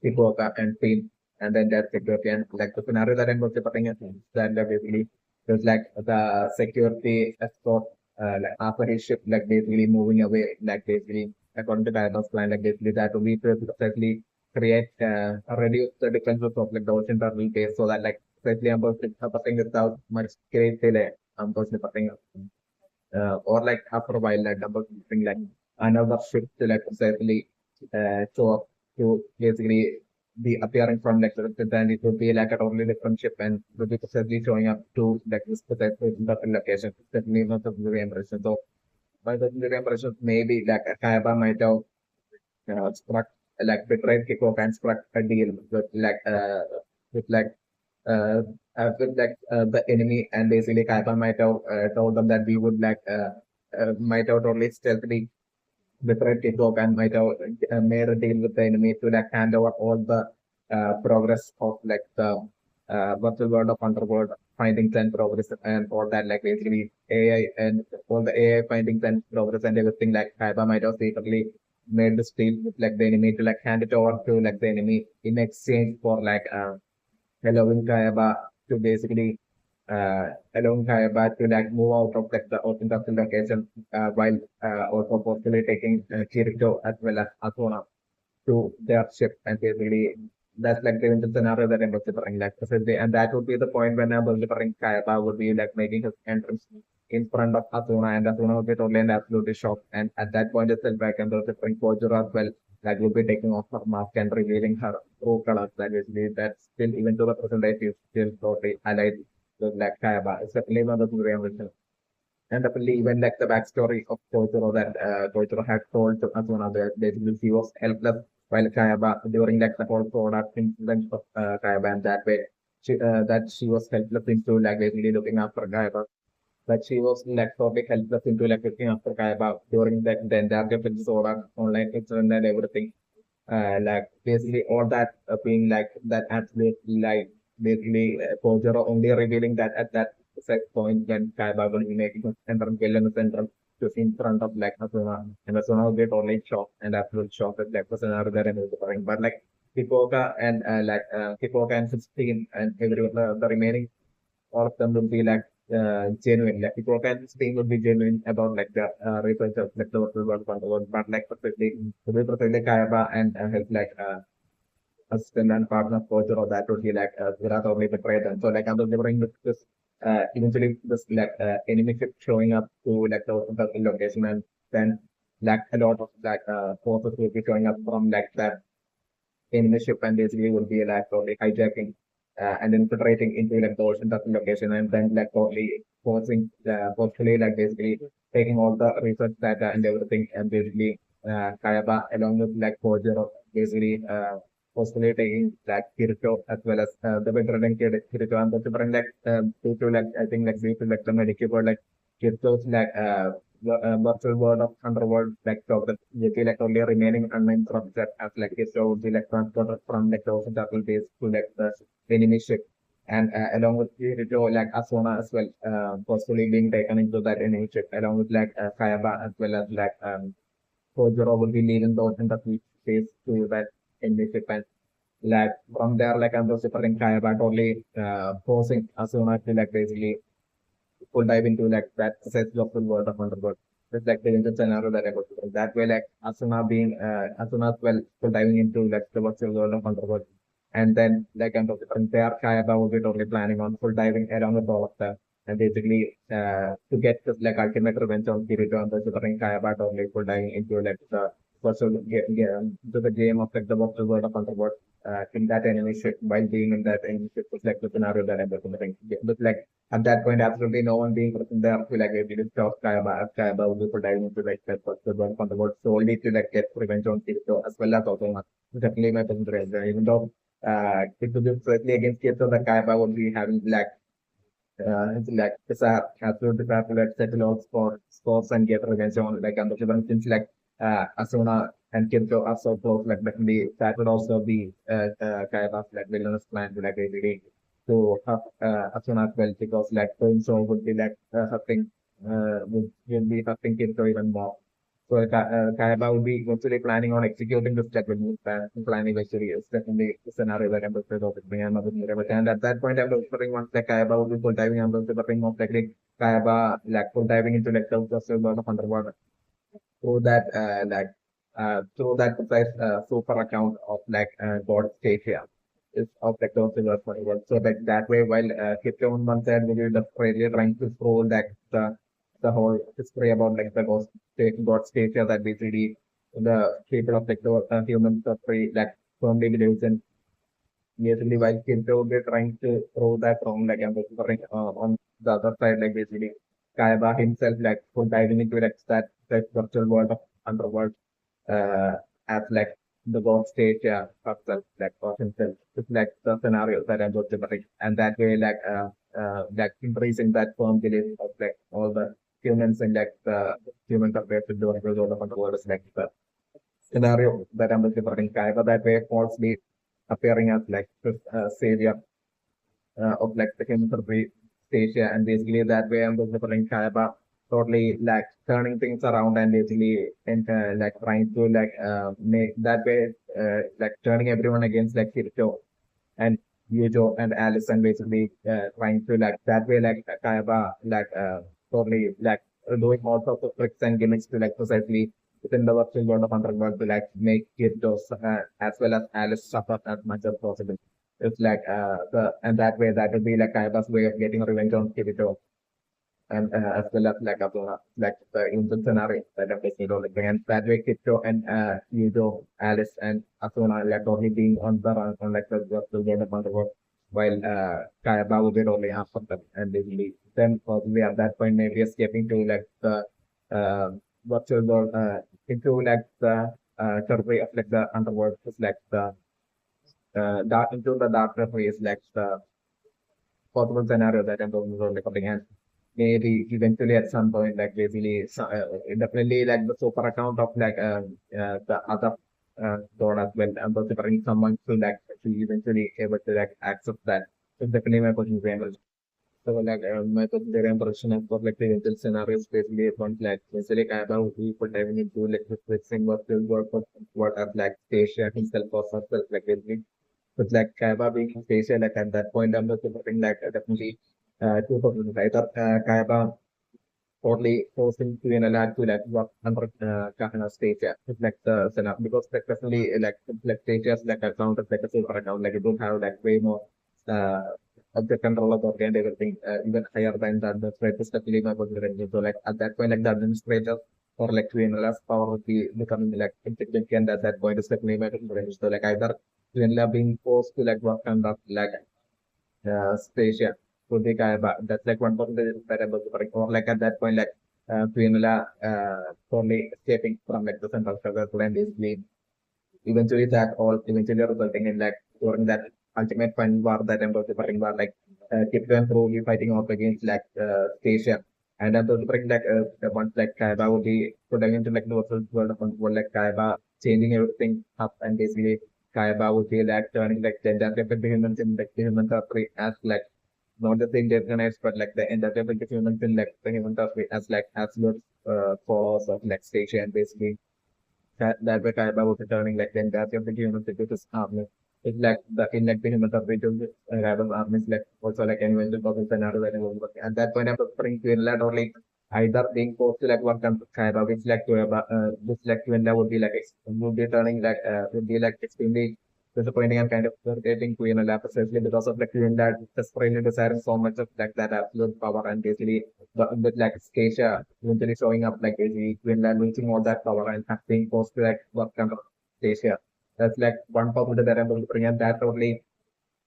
Fukuoka and Pain and then that security and like the scenario that I'm going to putting it then basically there's like the security escort like after his ship like basically moving away like basically according to Kaiba's plan like basically that will be to exactly create reduce the defenses of like the ocean turtle base so that like especially I'm putting without much great delay. I'm personally putting or like after a while like about something like another ship to like essentially show up to basically be appearing from like the then it would be like a totally different ship and would be essentially showing up to like this particular location. Definitely not of the impression. So by the impression maybe like Kaiba might have struck like betrayed Kiko and struck a deal with like uh, with like the enemy and basically Kaiba might have told them that we would like might have totally stealthily betrayed Kiko and might have made a deal with the enemy to like hand over all the progress of like the virtual world of underworld findings and progress and all that like basically AI and all the AI findings and progress and everything like Kaiba might have secretly made this deal with like the enemy to like hand it over to like the enemy in exchange for like allowing Kayaba to basically allowing Kayaba to like move out of like the open castle location while also possibly taking Kirito as well as Asuna to their ship and basically that's like the eventual scenario that I'm considering like presently and that would be the point when I'm considering Kayaba would be like making his entrance in front of Asuna and Asuna would be totally and absolutely shocked and at that point itself I can considering Kojiro as well that will be taking off her mask and revealing her true colors that basically that's still even to the present day she's still totally allied with like Kayaba. It's definitely one of the real and definitely even like the backstory of Kojiro that Kojiro had told to Asuna that basically she was helpless while Kayaba during like the whole product incident of Kayaba and that way that she was helpless into like basically looking after Kayaba. But she was like totally helpless into like looking after Kayaba during that the entire episode of online incident and everything like basically all that being like that absolutely like basically Kojiro only revealing that at that set point when Kaiba will be making a center villain center just in front of like Asuna and Asuna will get only shocked and absolute shocked at like the scenario that I'm referring. But like Kikoka and Kikoka and 16 and every the remaining all of them would be like genuine. Like people can speak would be genuine about like the research of like the world, but like particularly Kayaba and help like assistant and partner coach or that would be like Virat only betrayed them. So like I'm delivering this eventually this like enemy ship showing up to like the location and then like a lot of like forces will be showing up from like that in the ship, and basically would be like totally hijacking and infiltrating into like the ocean touching location, and then like totally forcefully like basically taking all the research data and everything, and basically Kayaba along with like Kojiro basically forcefully taking like Kirito as well as the veteran Kirito, and the different like due to like I think like due to like the medical like Kirito's like virtual world of underworld like progress will be like only remaining uninterrupted as like it would be like transported from like the ocean turtle base to like the enemy ship. And along with Kirito, like Asuna as well, possibly being taken into that enemy ship, along with like Kayaba as well as like Kojiro will be leading the ocean turtle base to that enemy ship. And like from there, like I'm also putting Kayaba totally forcing Asuna to like basically full dive into like that says of the world of Underworld. It's like the inter scenario that I got to. That way, like Asuna as well full diving into like the virtual world of Underworld. And then like I'm talking there, Kayaba will be totally planning on full diving around with all of them. And basically to get this like ultimate revenge on Kirito and the Super Kayaba totally full diving into like the virtual game to the game of like the virtual world of Underworld. In that enemy ship while being in that enemy ship was like the scenario that I'm looking. But like at that point, absolutely no one being present there to like able to stop Kayaba will be diving into like that first one from the world solely to like get revenge on Kirito as well as also definitely my present range. Even though it would be directly against Kirito, that Kayaba would be having it's like it's a absolutely have to like settle all scores and get revenge on like and the since like Asuna and Kirito are so close, like definitely that would also be Kayaba's like villainous plan to like basically to have Asuna as well because like doing so would be like hurting would be hurting Kirito even more. So Kayaba would be eventually planning on executing this development plan, planning eventually is definitely a scenario that I'm prepared of it being another mirror. And at that point, I'm preparing once like Kayaba would be full diving, I'm preparing of like Kayaba like full diving into like the world of underwater through that through that precise super account of like God Stadia is of like those silver 21. So like that way while Kipto on one side will be desperately trying to scroll like the whole history about like the God Stadia that basically the people of like the humans are free like firmly believes in. Basically while Kipto will be trying to throw that wrong like I'm on the other side like basically Kaiba himself like full diving into like that virtual world of underworld as like the God stage herself like for himself. It's like the scenario that I'm going to bring. And that way like embracing that firm belief of like all the humans and like the humans are there to do the world of underworld is like the scenario that I'm going to bring. Kaiba that way falsely appearing as like this savior of like the chemotherapy station, and basically that way I'm delivering Kaiba totally like turning things around and basically and like trying to like make that way like turning everyone against like Kirito and Yujo and Alice, and basically trying to like that way like Kaiba like totally like doing all sorts of tricks and gimmicks to like precisely within the virtual world of Underworld to like make Kirito as well as Alice suffer as much as possible. It's like the and that way that would be like Kaiba's way of getting revenge on Kirito, and as well as like Asuna, like the instant scenario that I'm facing like and that way Kirito and Yudo, Alice and Asuna like only being on the run on like the game of Underworld, while Kaiba will be only after them, and basically then probably at that point maybe escaping to like the uh, virtual world into like the territory of like the underworld, is like the dark into the dark territory is like the possible scenario that I'm talking about like and maybe eventually at some point like basically definitely like the super account of like the other god as well. I'm also bring someone to like to eventually able to like accept that. So definitely my question is so like my particular impression of like the eventual scenarios basically from like basically kind of people diving into like the fixing what will work what are like Stacia himself or herself like basically but like Kaiba being facial, like at that point, I'm just thinking like definitely two problems. Either Kaiba totally forcing to an lad to like work under Kahana stage, yeah. It's like the scenario because like definitely like stages like account like a silver account, like you don't have like way more uh object control of and everything, even higher than the administrator, definitely my position. So like at that point, like the administrator or like Twinla's power would be becoming like insignificant at that point is like limited range. So like either Twinla being forced to like work on that like Stasia would be Kaiba. That's like one percentage that I'm looking for. Or like at that point like Twinla only escaping from like the central struggle and basically eventually that all eventually resulting in like during that ultimate fun war that I'm preparing war like Kirito and Pro fighting off against like Stasia. And I'm preparing like once like Kaiba would be putting into like the virtual world of world like Kaiba changing everything up and basically Kaiba would be like turning like the entertainment humans in like the humans are free as like not just the Indian but like the entertainment humans in like the humans are free as like absolute followers of like Stasia and basically that way Kaiba was returning like the entirety of the human to his army. It's like the in like the human return to Kaiba's army is like also like anyone to talk scenario that was working. At that point I'm preferring to inlet or like either being forced to like work on Kaiba, which like to would be like would be turning like would be like extremely disappointing and kind of irritating to precisely because of like that desperately desiring so much of like that absolute power and basically with like Scatia eventually showing up like basically Quinlan losing all that power and being forced to like work under Scatia. That's like one popular that I'm going to bring and that totally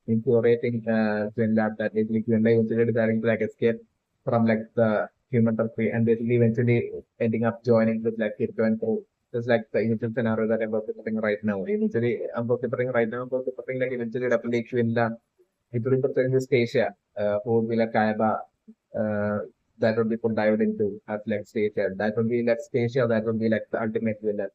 infuriating Quinlan that basically Quinlan eventually deciding to like escape from like the human country and basically eventually ending up joining with like Kirito and Pro. Just like the initial scenario that I'm preparing right now. Eventually, I'm preparing right now. I'm preparing like eventually definitely Quinlan. It will be this Asia, who would be like Kaiba, uh, that would be put dived into as like Stasia. That would be like Stasia, that would be like the ultimate villain.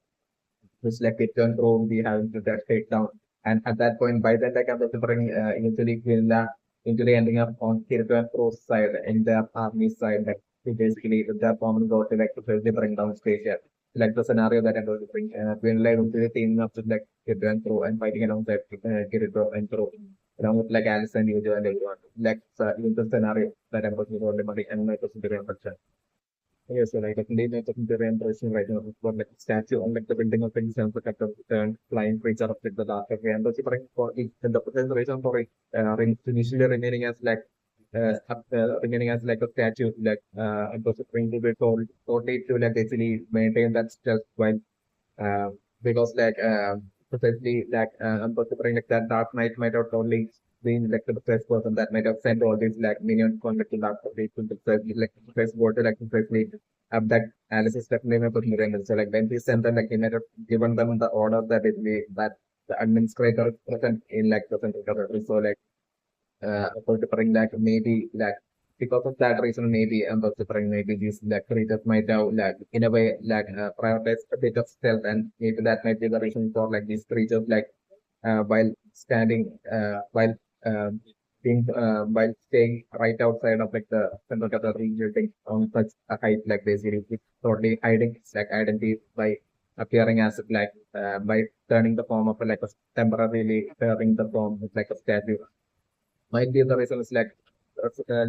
Just like it turned pro be having to that take down. And at that point, by then like I'm preparing eventually Quinla eventually ending up on Kirito and Pro's side in their army side that basically with their common goal to like to firstly bring down Stasia. Like the scenario that I'm going to bring Quinla eventually teaming up with like Kirito and Pro and fighting alongside Kirito and Pro along with like Alice and Yujo and everyone. Like in the scenario that I'm talking about, the and my considering culture. Yes, so like definitely my considering impression right now for like statue on like the building of things and the kind of turned flying creature of like the dark area. And also for it, the consideration for it initially remaining as like remaining as like a statue, like and also trying to be told totally to like basically maintain that just while uh, because like precisely like I'm considering like that Dark Knight might have totally been like the first person that might have sent all these like minions contact to Dark Knight to the first go to like precisely abduct Alice's definitely put Miranda. So like when he sent them like he might have given them the order that it be that the administrator is present in like the central government. So like considering that maybe like because of that reason maybe I'm considering maybe these like creatures might have like in a way like prioritize a bit of stealth and maybe that might be the reason for like these creatures like while standing while staying right outside of like the central cathedral building on such a height like basically it's totally hiding its like identity by appearing as like by turning the form of like a temporarily turning the form of like a statue might be the reason is like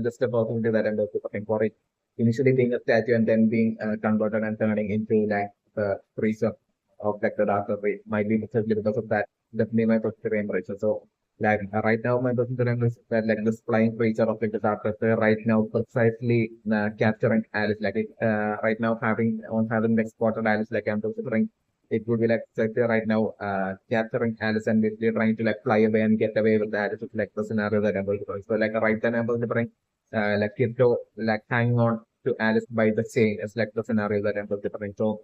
just a possibility that I'm looking for it. Initially being a statue and then being converted and turning into like the creature of like the darker way might be necessarily because of that. Definitely my perspective impression. So like right now my perspective is that like this flying creature of like the darker way right now precisely capturing Alice like it, right now having like spotted Alice like I'm considering it would be like exactly right now capturing Alice and basically trying to like fly away and get away with Alice is like the scenario that I'm going to So like right then I'm going to bring like Kirito like hanging on to Alice by the chain is like the scenario that I'm going to bring. So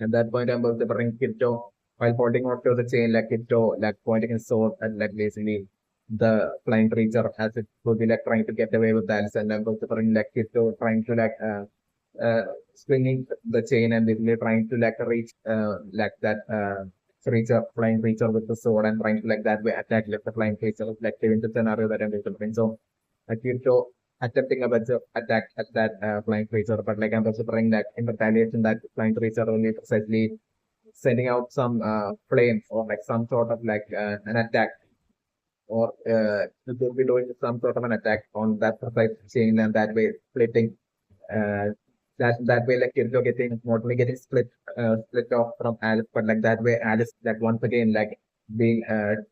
at that point I'm going to bring Kirito while holding on to the chain like Kirito like pointing his sword and like basically the flying creature as it would be like trying to get away with Alice and I'm going to bring like Kirito trying to like uh, swinging the chain and basically trying to like reach like that creature, flying creature with the sword and trying to like that way attack like the flying creature, like the scenario that I'm going So Kirito attempting a bunch of attack at that flying creature, but like I'm also trying that in retaliation that flying creature only precisely sending out some flames or like some sort of like an attack or it will be doing some sort of an attack on that precise chain and that way splitting uh, that way like Kirito getting not only getting split off from Alice, but like that way Alice like once again like being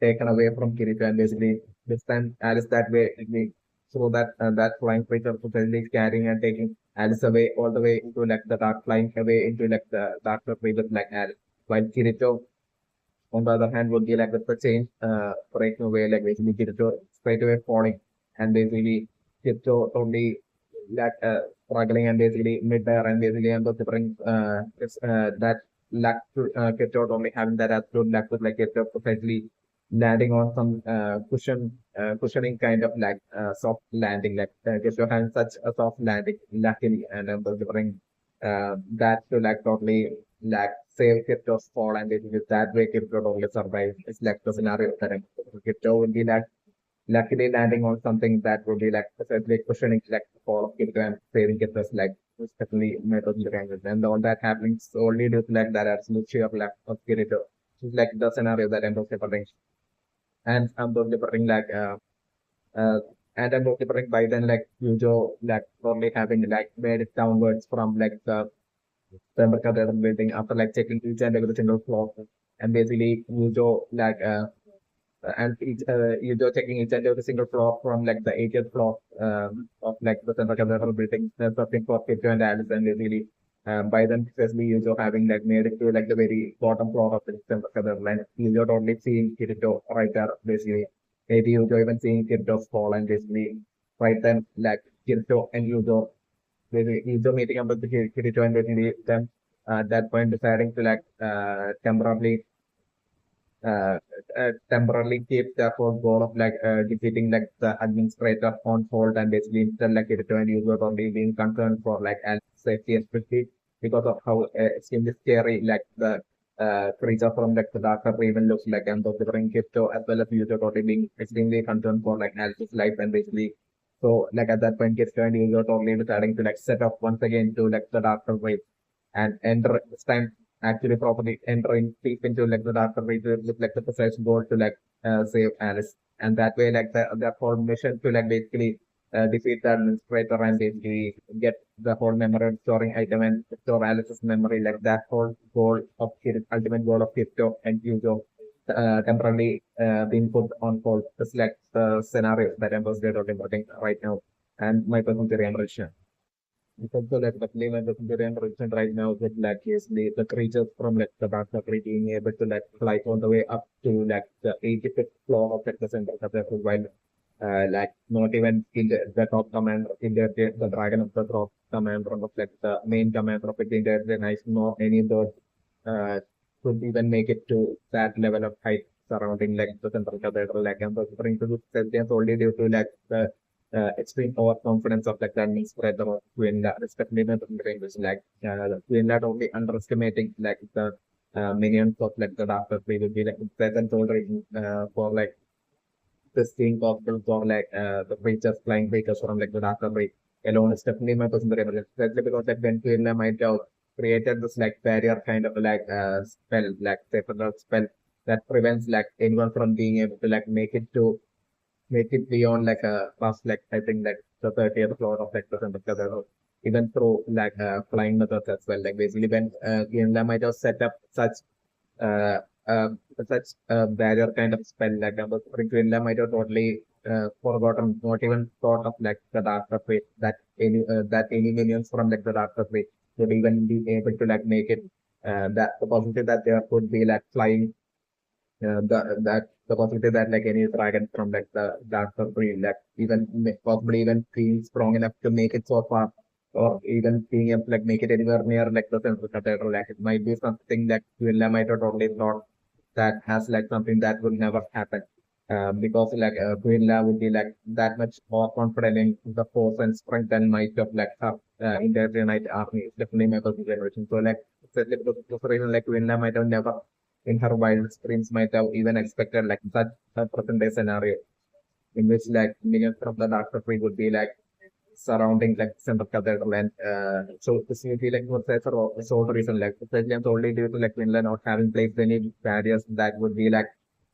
taken away from Kirito and basically this time Alice that way being so that that flying creature potentially carrying and taking Alice away all the way into like the dark, flying away into like the darker region like Alice. While Kirito, on the other hand, would be like the change, breaking away, like basically Kirito straight away falling, and basically Kirito only like struggling and basically mid-air and basically and also bring that luck to Kirito only having that absolute luck with like Kirito precisely landing on some cushioning kind of like soft landing, like Kirito having such a soft landing, luckily, and also bring that to like totally like save Kirito's fall, and basically that way Kirito only survive. It's like the scenario that Kirito will be like luckily landing on something that would be like essentially cushioning like the fall of Kirito and saving Kirito's like especially metals in the triangle. And all that happening solely due to like that absolute sheer luck of Kirito. It's like the scenario that ends up separating. And I'm totally putting like uh and I'm totally putting by then like Yujo like probably having like made it downwards from like the Mercader building after like checking each and every single floor, and basically Yujo like Yujo checking each and every single floor from like the 80th floor of like the Central Cathedral building, something for Kirito and Alice, and basically by then precisely Yujo having like made it to like the very bottom floor of the Central Cathedral, and Yujo only seeing Kirito right there basically. Maybe Yujo even seeing Kirito's fall, and basically right then like Kirito and Yujo basically Yujo meeting up with the Kirito, and basically them at that point deciding to like uh, temporarily keep the whole goal of like defeating like the administrator on hold, and basically instead like it and user only being concerned for like safety, especially because of how extremely scary like the creature from like the darker even looks like, and those different crypto as well as user totally being extremely concerned for like Alice's life, and basically so like at that point Crypto and user totally deciding to like set up once again to like the darker wave and enter this time actually properly entering deep into like the darker region with like the precise goal to like save Alice. And that way like the whole mission to like basically defeat the administrator and basically get the whole memory storing item and store Alice's memory, like that whole goal of ultimate goal of Kirito and Yuzo temporarily being put on hold. It's like the scenario that I'm talking right now, and my personal theory and prediction. Because the like the flame and the Siberian region right now with like is the creatures from like the Backcountry being able to like fly all the way up to like the 85th floor of like the center of the while like not even in the top commander in the dragon of the top commander of like the main commander of it in the nice no any of those uh could even make it to that level of height surrounding like the central cathedral, like and bring to the sentience only due to like the extreme overconfidence of like the administrator of Quinla, respectively not was like Quinla only underestimating like the minions of like the doctor we will be like present already for like the seeing possible for like the creatures flying creatures from like the darker way alone is definitely my personal favorite. Especially because like when Quinla might have created this like barrier kind of like spell, like separate spell that prevents like anyone from being able to like make it beyond like a past like I think like the 30th floor of like the center cathedral, even through like flying methods as well. Like basically when Gimla might have set up uh, uh such barrier kind of spell, like Gimla might have totally forgotten, not even thought of like the darker fate that any minions from like the darker fate would even be able to like make it that the possibility that there could be like flying the possibility that like any dragon from like the darker breed, like even possibly even being strong enough to make it so far, or even being able to like make it anywhere near like the central cathedral, like it might be something that Villa might have totally thought that has like something that would never happen. Because like Villa would be like that much more confident in the force and strength and might of like her Indian Unite army. It's definitely my personal generation. So like, it's a little bit of a reason like Villa might have never in her wildest dreams might have even expected like such a present day scenario in which like millions of the darker tree would be like surrounding like center cathedral, and so this will be like for such a sole reason like especially only due to like Finland not having placed any barriers that would be like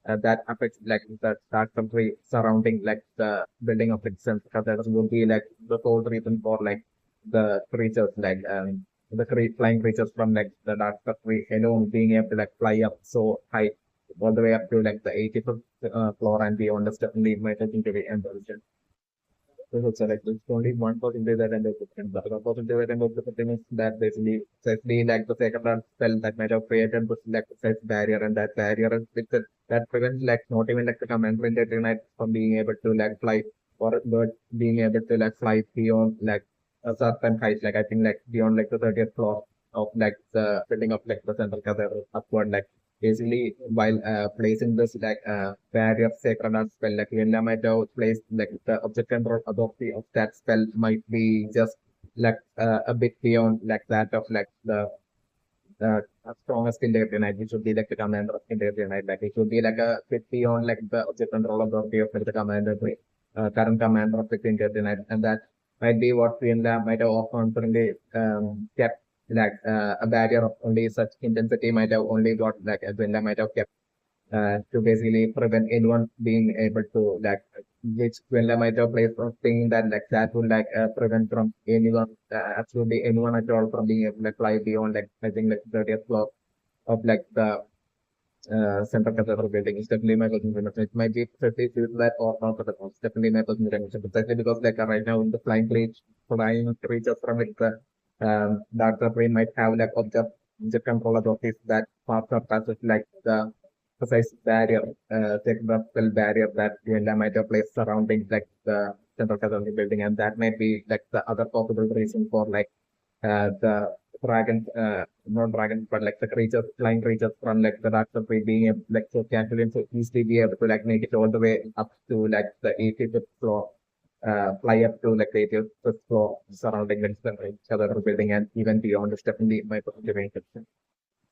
that affects like the dark country surrounding like the building of the center cathedral would be like the sole reason for like the creatures like the flying creatures from like the dark country alone being able to like fly up so high all the way up to like the 85th floor and beyond is definitely my taking to be intelligent. So like there's only one percentage that end up with the other percentage that end up with the thing is that basically precisely like the second round spell that might have created was like precise barrier and that barrier is with the, that prevents like not even like the commander in the tonight from being able to like fly or but being able to like fly beyond like a certain height like I think like beyond like the 30th floor of like the building of like the central cathedral upward like basically while placing this like barrier sacred art spell like Villa might have placed like the object control authority of that spell might be just like a bit beyond like that of like the strongest in the night, which should be like the commander in the night. Like it should be like a bit beyond like the object control authority of like, the commander, current commander of the Indian night, and that might be what Finland might have confidently kept like a barrier of only such intensity might have only got like Finland might have kept to basically prevent anyone being able to like which Villa might have placed from thinking that like that would like prevent from anyone absolutely anyone at all from being able to like, fly beyond like I think like 30th floor of like the central cathedral building is definitely my personal recommendation. It might be precisely due to that or not, but it's definitely my personal recommendation. Precisely because like right now in the flying creatures from like the darker brain might have like object control authorities that far surpasses like the precise barrier, technological barrier that Villa might have placed surrounding like the central cathedral building, and that might be like the other possible reason for like the dragons, not dragons, but like the creatures, flying creatures from like the dark surface being able, like so casually and so easily be able to like make it all the way up to like the 85th floor, fly up to like the 85th floor surrounding the other building and even beyond is definitely my positive intention.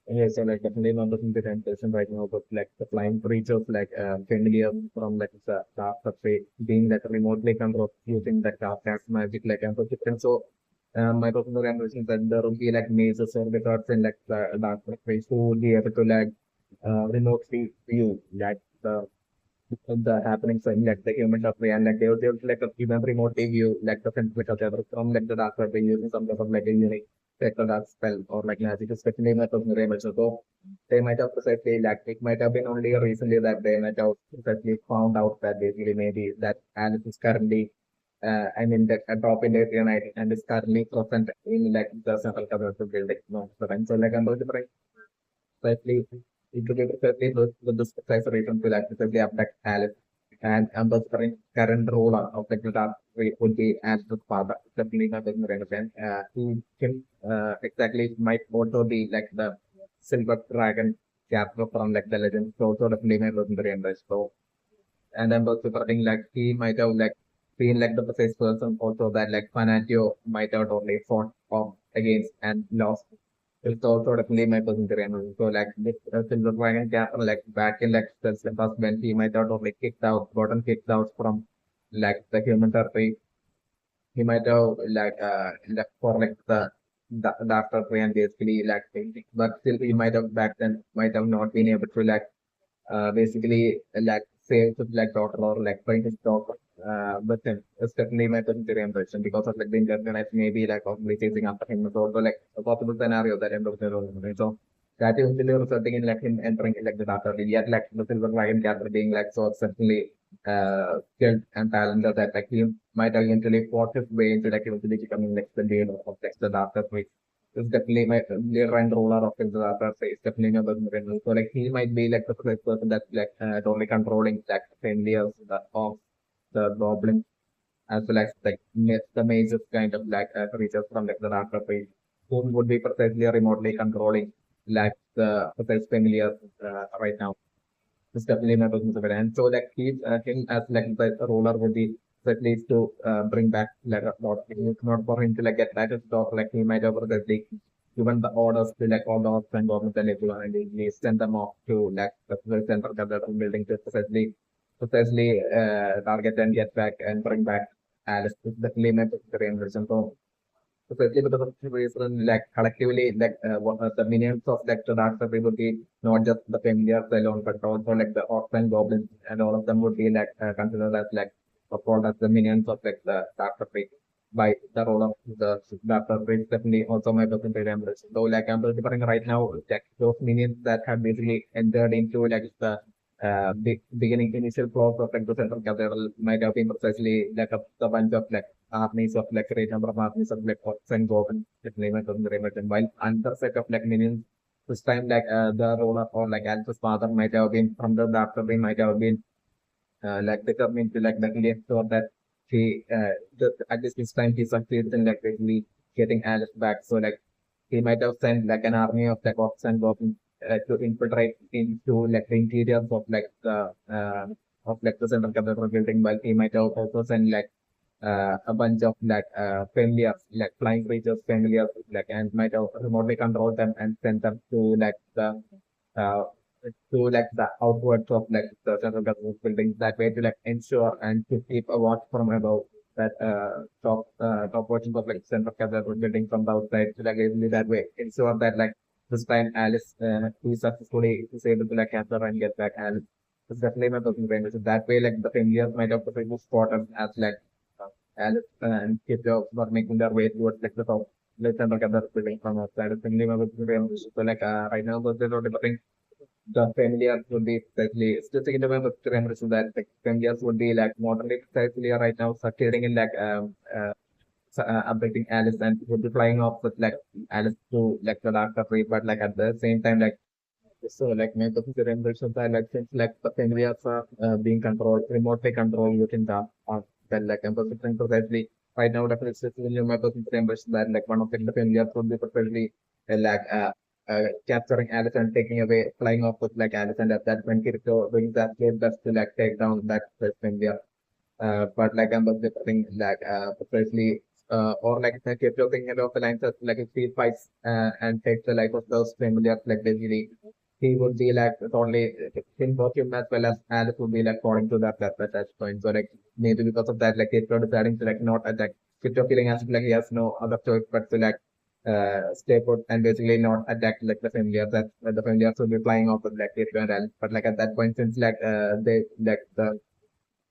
Yeah, so like definitely not looking at intention right now, but like the flying creatures like familiar from like the dark surface being like remotely controlled using the dark cast magic like and so my personal ambition that there will be like mazes or records in like the dark surface who will be able to like remotely view like the happenings in like the human of and like they would like even remotely view like the friends with other from like the dark web using some sort of like a unique spectral dark spell or like magic especially my personal image. So they might have precisely like it might have been only recently that they might have precisely found out that basically maybe that Alice is currently I mean that a drop in the night and is currently present in like the central cover of the building. No, so like I'm going to precisely integrated precisely with this precise reason to like precisely abduct Alice. And Amber's current role of the guitar would be as the father, definitely not in the he can exactly might also be like the silver dragon character from like the legend. So also definitely not in the so and I'm also thinking like he might have like been like the precise person also that like Fanatio might have only fought off against and lost. It's also definitely my percentage. So like this Silver Dragon character like back in like the first when he might have only kicked out, gotten kicked out from like the human territory. He might have like left for like the after tree and basically like but still he might have back then might have not been able to like basically like save his like daughter or like find his daughter. But then it's definitely my secondary impression because of like the internet maybe like possibly chasing after him. So also like a possible scenario that end of the role. So that eventually resulting in like him entering like the data yet like the silver dragon character being like so certainly skilled and talented that like he might have eventually fought his way into like eventually becoming like the leader of like the data is definitely my leader and ruler of the other is definitely my person. So like he might be like the first person that like totally controlling like failures of the goblin as well as like the mazes kind of like creatures from like the dark page who would be precisely remotely controlling like the precise familiar right now. It's definitely my personal favorite. And so like he him as like the ruler would be at least to bring back like a lot. It's not for him to like get back his dog like he might have like given the orders to like all the orcs and goblins and everyone and he send them off to like the central cathedral building to precisely target and get back and bring back Alice. It's definitely my personal version. So especially because of the reason, like collectively, like the minions of like the dark side would be not just the familiars alone, but also like the orcs and goblins, and all of them would be like considered as like called as the minions of like the dark side by the role of the dark side. Definitely also my percentage So like I'm preparing right now, like those minions that have basically entered into like the beginning initial flaws of like the Central Cathedral might have been precisely like the bunch of like armies of like great number of armies of like orcs and goblins, like Raymond and Raymond, while another set of like minions. This time, like the ruler or like Alice's father might have been from the after they might have been like determined to like definitely ensure that at least this time he succeeds in like really getting Alice back. So like he might have sent like an army of like orcs and goblins to infiltrate into like the interiors of like the central cathedral building, while he might have also sent like a bunch of like familiars, like flying creatures, familiars, like and might have remotely control them and send them uh, to like the outwards of like the central government buildings that way to like ensure and to keep a watch from above that top portions of like central government building from the outside to like easily that way ensure that like this time Alice who is able to like capture and get back Alice. It's definitely my personal brain. So that way like the familiars might have been spotted as like Alice and Kirito were making their way towards like the top. Let's central government building from outside. It's definitely my personal brain. So like right now, there's a lot of the familiars would be precisely still taking away with remembrance that like familiars would be like moderately precisely right now succeeding in like abducting Alice and would be flying off with like Alice to like the dark country, but like at the same time like so like make of the remembrance that like since like the familiars are being controlled remotely controlled within the then like emphasizing precisely right now definitely it's really my personal remembrance that like one of the familiars would be precisely like capturing Alice and taking away, flying off with like Alice, and at that when Kirito doing that game just to like take down that first India. But like I'm just saying like precisely or like the Kirito thing of the lines of like if he fights and takes the life of those familiars like basically he would be like totally in costume as well as Alice would be like falling to that touch point. So like maybe because of that like Kirito deciding to like not attack. Kirito feeling as if like he has no other choice but to like stay put and basically not attack like the familiar that the familiars will be flying off with like Kirito and Alice. But like at that point since like they like the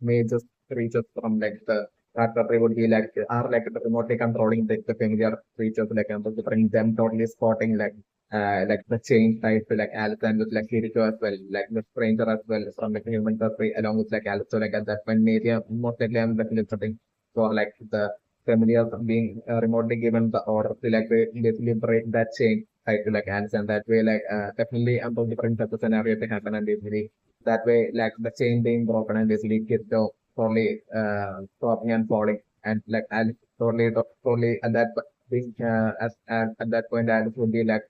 major creatures from like the that country would be like are like remotely controlling the familiar creatures like to bring them totally spotting like the chain type to like Alice and with like Kirito as well, like the stranger as well from like human country along with like Alice. So like at that point maybe most likely I'm definitely something for like the familiar being remotely given the order to like they basically break that chain tied to like Alice and that way like definitely I'm different type of scenario to happen and basically that way, like the chain being broken and basically kids totally stopping and falling, and like Alice totally at that being at that point Alice would be like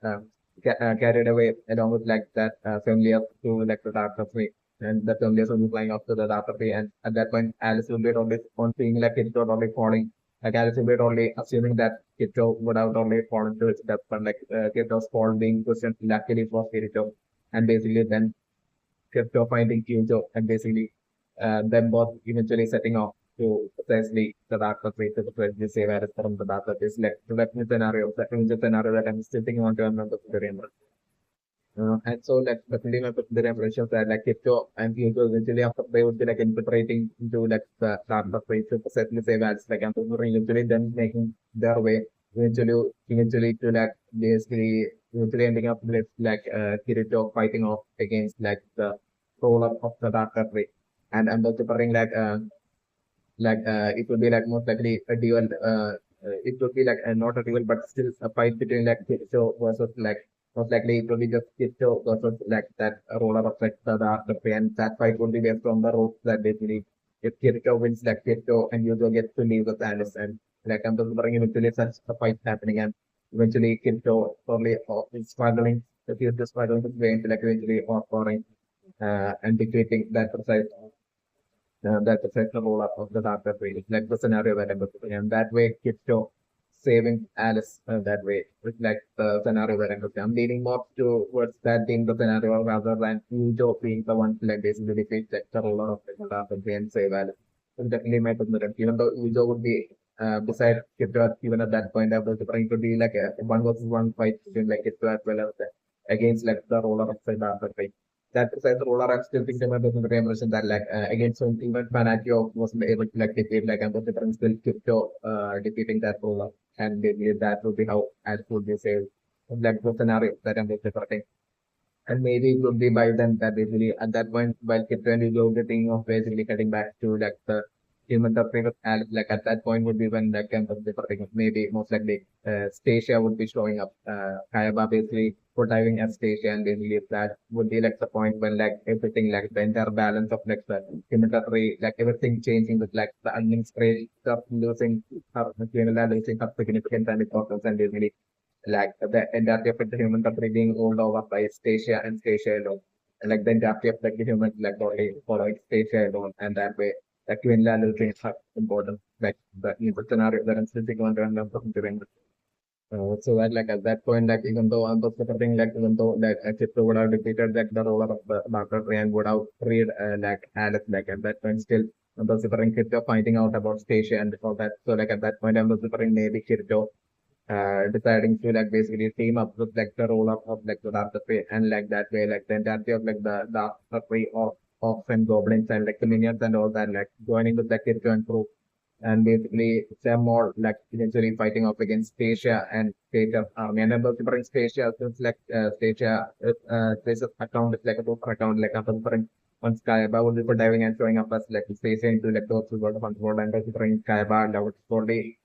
carried away along with like that familiar to like the dark tree, and the familiars will be flying off to the dark tree, and at that point Alice will be totally on seeing like kids totally falling. Like Alice will be totally assuming that Kirito would have totally fallen to its death, but like Kirito's fall being questioned luckily for Kirito, and basically then kept finding Kyujo and basically them both eventually setting off to precisely the darker place to precisely save Alice from the darker place. Like so that's the scenario, the scenario that I'm still thinking on to remember the remember. And so like definitely my the impressions that like Kyujo and Kyujo eventually after they would be like infiltrating into like the darker place to precisely save Alice. Like I'm eventually then making their way eventually to like basically eventually ending up with like Kirito fighting off against like the ruler of the dark country. And I'm also preparing it would be like most likely a duel it would be like not a duel but still a fight between like Kirito versus like most likely it will be just Kirito versus like that ruler of like the dark country and that fight would be based on the rules that basically if Kirito wins like Kirito and Yuzo gets to leave with Alice and like I'm just wondering eventually such a fight happening and eventually Kirito probably is struggling if he's just struggling with way into like eventually offering and defeating that affects the role of the doctor really. Like the scenario that I'm looking and that way Kirito saving Alice that way. It's like the scenario that I'm looking. I'm leaning more towards that being the scenario rather than Yujo being the one to like basically defeat like, the ruler of the doctor and save Alice. So definitely my positive. Even though Yujo would be beside Kirito even at that point I was trying to be like a one versus one fight between like Kirito as well as against like the ruler of the doctor that besides the roller, I'm still thinking about the impression that like again, so even Panaccio wasn't able to like defeat like I'm still Crypto defeating that roller, and maybe that would be how as would be saved. Like the scenario that I'm just referring. And maybe it would be by then that basically at that point, while Kipton is over the thing of basically cutting back to like the human suffering of Alice, like at that point would be when that kind of different maybe most likely Stacia would be showing up. Kayaba basically portraying as Stacia, and basically that would be like the point when like everything like the entire balance of like the human suffering, like everything changing with like the onion spray stuff losing her, losing her significance and importance, and basically like the entirety of the human country being ruled over by Stacia and Stacia alone. And like the entirety of like the human like only following Stacia alone, and that way like Twin Land is important. Like the scenario that I'm still going to end up doing. So that like at that point, like even though I'm the thing, like even though like Chitru would have defeated like the ruler of the Dr. and would have freed like Alice, like at that point still I'm the Kirito finding out about Stacia and before that. So like at that point I'm the maybe Kirito deciding to like basically team up with like the role of like the Dark Tree, and like that way like the entirety of like the Dark Tree of orcs and goblins and like the minions and all that like joining with like Kirito and crew, and basically some more like eventually fighting off against Stacia and Statia's army. And about different Stacia since like Statia's account is like a book account like after different once Kaiba would be for diving and showing up as like Stacia into like those who got of control, and different Kaiba and would slowly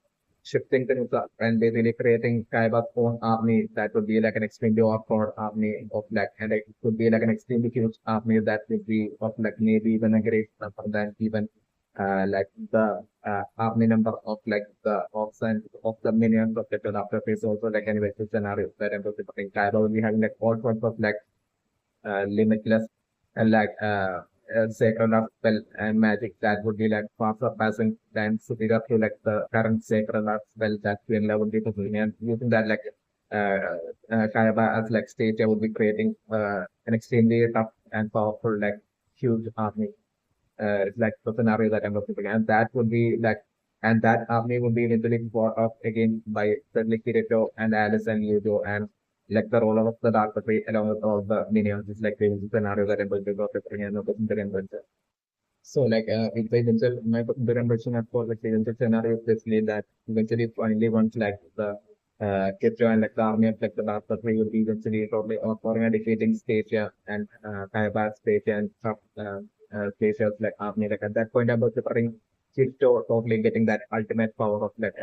shifting things up and basically creating Kaiba's own army that would be like an extremely awkward army of like, and it could be like an extremely huge army that would be of like maybe even a great number than even like the army number of like the orcs and of the minions of the after phase also like anyway the scenario that I'm putting Kaiba will be having like all sorts of like limitless and like sacred art spell and magic that would be like far surpassing than superior to like the current sacred art spell that Quinla would be pursuing, and using that like Kayaba as like stage I would be creating an extremely tough and powerful like huge army. It's like the scenario that I'm looking at, and that would be like and that army would be literally fought off again by certainly Kirito and Alice and Yuzo and like the role of the Dark Tree along with all the minions. It's like the scenario that I'm going to go through and the adventure. So like it's eventual my different version of course like the eventual scenario is basically that eventually finally once like the Kirito and like the army of like the Dark Tree will be eventually probably offering a defeating Stacia and Kaiba Stacia and stuff Stacio's like army. Like at that point about preparing Kirito totally getting that ultimate power of like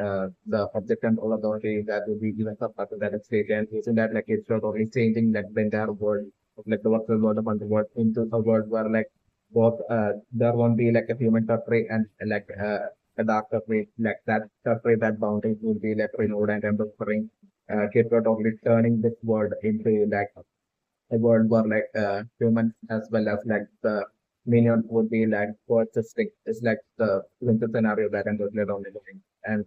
the object and all authority that will be given up after that Stacia, and using that like Kirito totally changing like the entire world of like the virtual world of underworld into a world where like both there won't be like a human turtle and like a dark turtle, like that turtle that boundaries will be like renewed and empowering Kirito totally turning this world into like a world where like humans as well as like the minions would be like coexisting. It's like the winter scenario that I'm totally only looking. And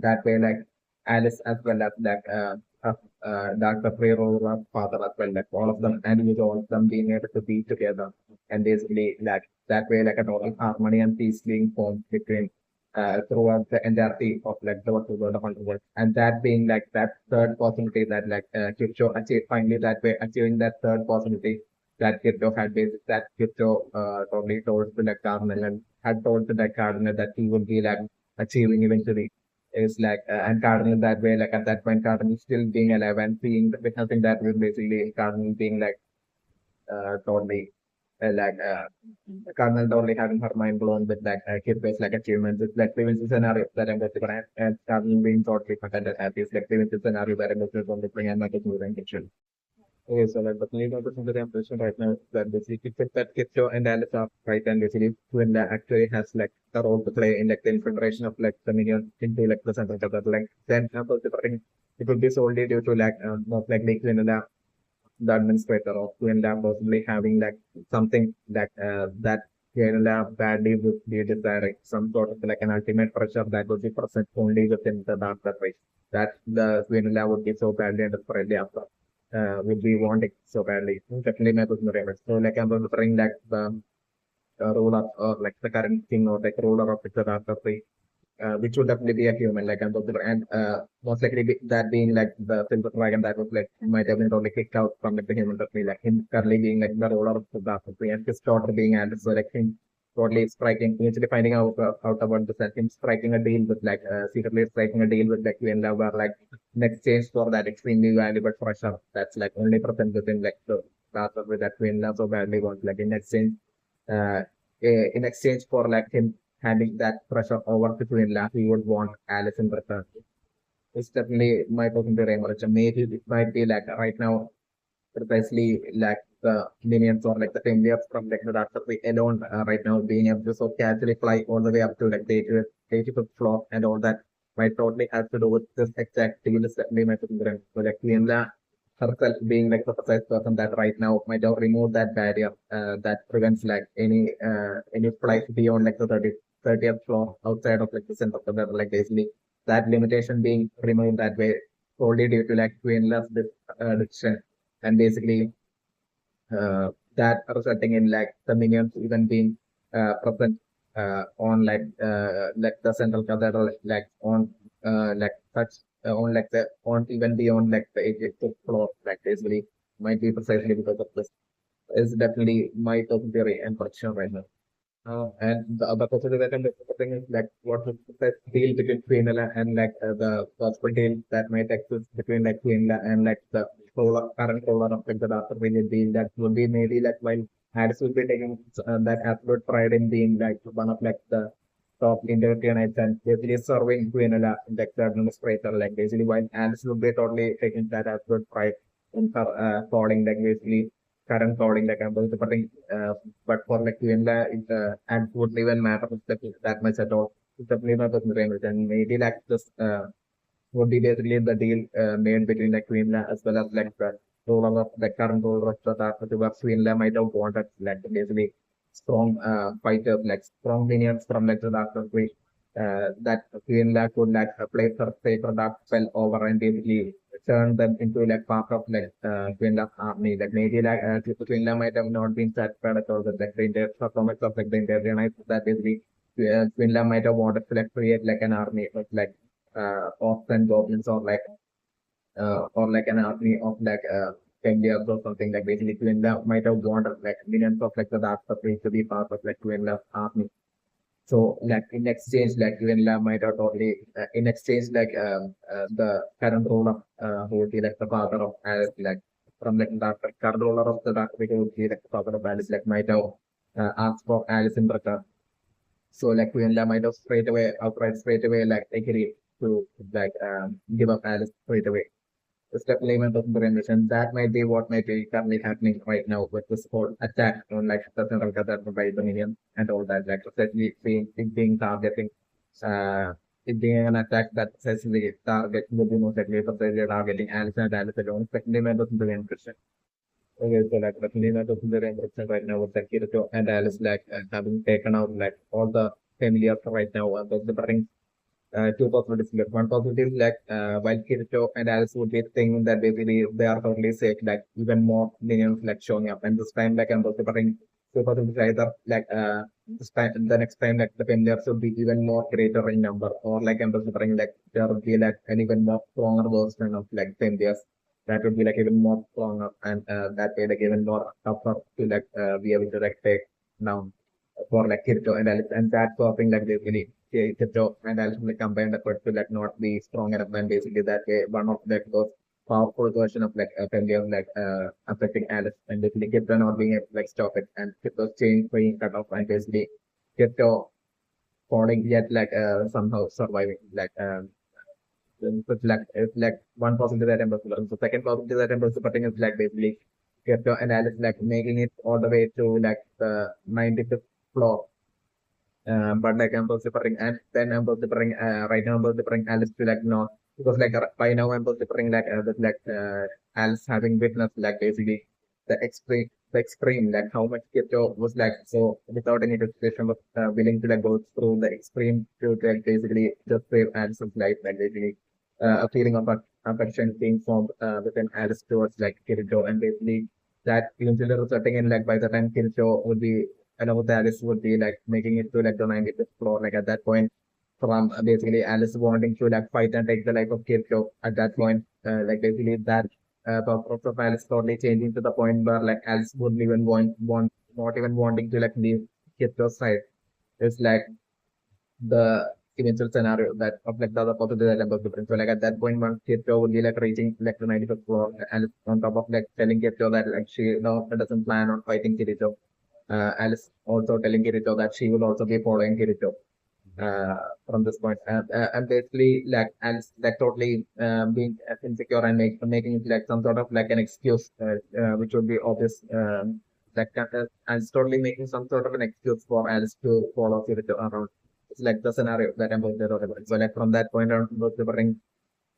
that way like Alice as well as like Dr. Prero father as well, like all of them and with all of them being able to be together and basically like that way like a total harmony and peace being formed between throughout the entirety of like the world of underworld. And that being like that third possibility that like Kirito achieved finally that way achieving that third possibility that Kirito had basic that Kirito probably told to like Cardinal and had told to like Cardinal that he would be like achieving eventually is like and Cardinal that way like at that point Cardinal still being alive and seeing witnessing that was basically Cardinal being like totally like Cardinal totally having her mind blown with like kid-based like achievements. It's like previous scenario that I'm going to bring and Cardinal being totally content and happy. It's like previous scenario that I'm going to bring and make it moving kitchen. Okay, so like but need to the impression right now that basically fit that Kitcho and Alice are right and basically when that actually has like the role to play in like the infiltration of like the minion into like the center of the like then example it would be solely due to like not like making the administrator of QNLab possibly having like something like that QNLab badly would be desiring some sort of like an ultimate pressure that would be present only within the dark way. That the QNLab would be so badly and desperately after would be wanting so badly. Definitely my personal favorite. So like I'm referring like the ruler or like the current king or like ruler of the dark way which would definitely be a human, like I'm talking about, and most likely that being like the silver dragon that was like might have been totally kicked out from like the human tree, like him currently being like the ruler of the dark tree, and his daughter being and so like him totally striking, actually finding out about this, and him striking a deal with like secretly striking a deal with like Love, where like in exchange for that extremely valuable treasure that's like only present within like the after with that Quinlan so badly wants like uh, in exchange for like him handing that pressure over to Quinlan, he would want Alice in return. It's definitely my personal impression. Maybe it might be like right now precisely like the minions or like the familiars from like the Doctor Three alone right now being able to so casually fly all the way up to like the 85th floor and all that might totally have to do with this exact deal is definitely my opinion. So like Fiona herself being like the precise person that right now might have removed that barrier that prevents like any flight beyond like the 30th floor outside of like the center of the weather, like basically that limitation being removed that way solely due to like Queenless decision and basically that resulting in like the minions even being present on like the central cathedral like on like such on like the on even beyond like the 85th floor like basically might be precisely because of this is definitely my top theory and prediction right now. And the other possibility that I'm discussing is like what is the deal between Queenella and like the possible deal that might exist between like Queenella and like the current ruler of like the Dark Village deal that would be maybe like while Harris will be taking that absolute pride in being like one of like the top Indians and basically serving Queenella like the administrator like basically while Alice will be totally taking that absolute pride in her calling like basically current calling like I'm going to putting but for like you in the and wouldn't even matter if that much at all. It's definitely not the same. And maybe like this would be basically the deal made between like Queenla as well as like the ruler of the current ruler of the Dark Multiverse. Queenla might have wanted like basically strong fighters, like strong minions from like the Dark Multiverse. That Queenla could like place her safer dark spell over and basically turn them into like part of like Queenla's army. Like maybe like Queenla might have not been satisfied at all with like the entire performance of like the entire realized that basically Queenla might have wanted to like create like an army of like orcs and goblins or like an army of like 10 years or something like basically Quinla might have wanted like millions of like the dark Supreme to be part of like Quinla's army. So like in exchange like Quinla might have totally in exchange like the current ruler who would be like the father of Alice like from like the current ruler of the dark who would be like the father of Alice like might have asked for Alice in return. So like Quinla might have straight away like agree to like give up Alice straight away. The step element of the rendition that might be what might be currently happening right now with this whole attack on like the central cathedral by the minions and all that. Like especially being targeting it being an attack that essentially targets the most likely targeting Alice and Alice alone, especially members of the encryption. Okay, so like the members of the encryption right now with like Kirito and Alice like having taken out like all the familiars right now and the bring two possibilities left. One possibility is like while Kirito and Alice would be thinking that basically they are totally safe, like even more minions like showing up. And this time like I'm preparing two possibilities either like this time the next time like the familiars would be even more greater in number or like I'm preparing like there would be like an even more stronger version of like familiars that would be like even more stronger and that way like even more tougher to like be able to like take now for like Kirito and Alice and that sort of thing like basically Kirito and Alice will combine the effort to like not be strong enough and basically that way one of like those powerful version of like a failure like affecting Alice and basically Kirito not being able to like stop it and Kirito's chain being cut off and basically Kirito falling yet like somehow surviving like it's like one possibility that I'm pursuing. So second possibility that I'm pursuing is like basically Kirito and Alice like making it all the way to like the 95th floor but like I'm preferring and then I'm preferring right now I'm preferring Alice to like no because like by now I'm preferring like with like Alice having witnessed like basically the extreme like how much Kirito was like so without any justification was willing to like go through the extreme to like basically just save Alice's life like basically a feeling of affection being formed within Alice towards like Kirito and basically that eventually resulting in like by the time Kirito would be along with Alice would be like making it to like the 95th floor. Like at that point, from basically Alice wanting to like fight and take the life of Kirito. At that point, like basically that purpose of Alice totally changing to the point where like Alice wouldn't even want not even wanting to like leave Kirito's side. It's like the eventual scenario that of like the other possibility that I'm about to bring. So like at that point, when Kirito would be like reaching like the 95th floor, and on top of like telling Kirito that like she doesn't plan on fighting Kirito. Alice also telling Kirito that she will also be following Kirito from this point. And basically, like, and like totally being insecure and making it like some sort of like an excuse, which would be obvious. And it's totally making some sort of an excuse for Alice to follow Kirito around. It's like the scenario that I'm going to talk about. So, like, from that point on, delivering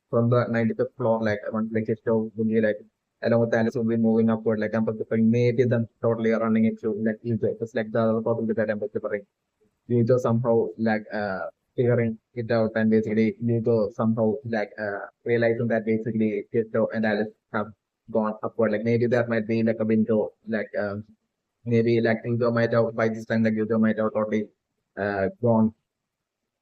from the 95th floor, like, one like show would be like, along with Alice, would be moving upward, like, I'm delivering maybe them totally running into like, it's like the possibility that I'm delivering. Yugo somehow like figuring it out and basically Yugo somehow like realizing that basically Kirito and Alice have gone upward. Like maybe there might be like a window, like maybe like Yugo might have by this time like Yugo might have already gone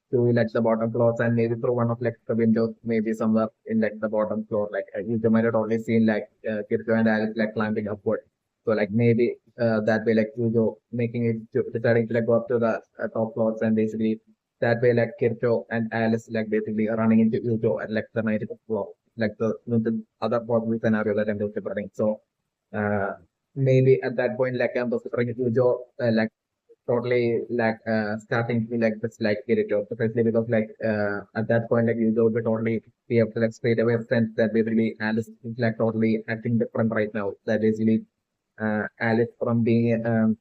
to like the bottom floors and maybe through one of like the windows, maybe somewhere in like the bottom floor, like Yugo might have already seen like Kirito and Alice like climbing upward. So like maybe that way like Yujo making it to deciding to like go up to the top floors and basically that way like Kirito and Alice like basically running into Yujo at like the 90th floor, like the other possible scenario that I'm considering. So uh, maybe at that point like I'm considering Yujo like totally like starting to be like this like Kirito, especially because like at that point like Yujo would totally be able to like straight away sense that basically Alice is like totally acting different right now. That basically Alice from being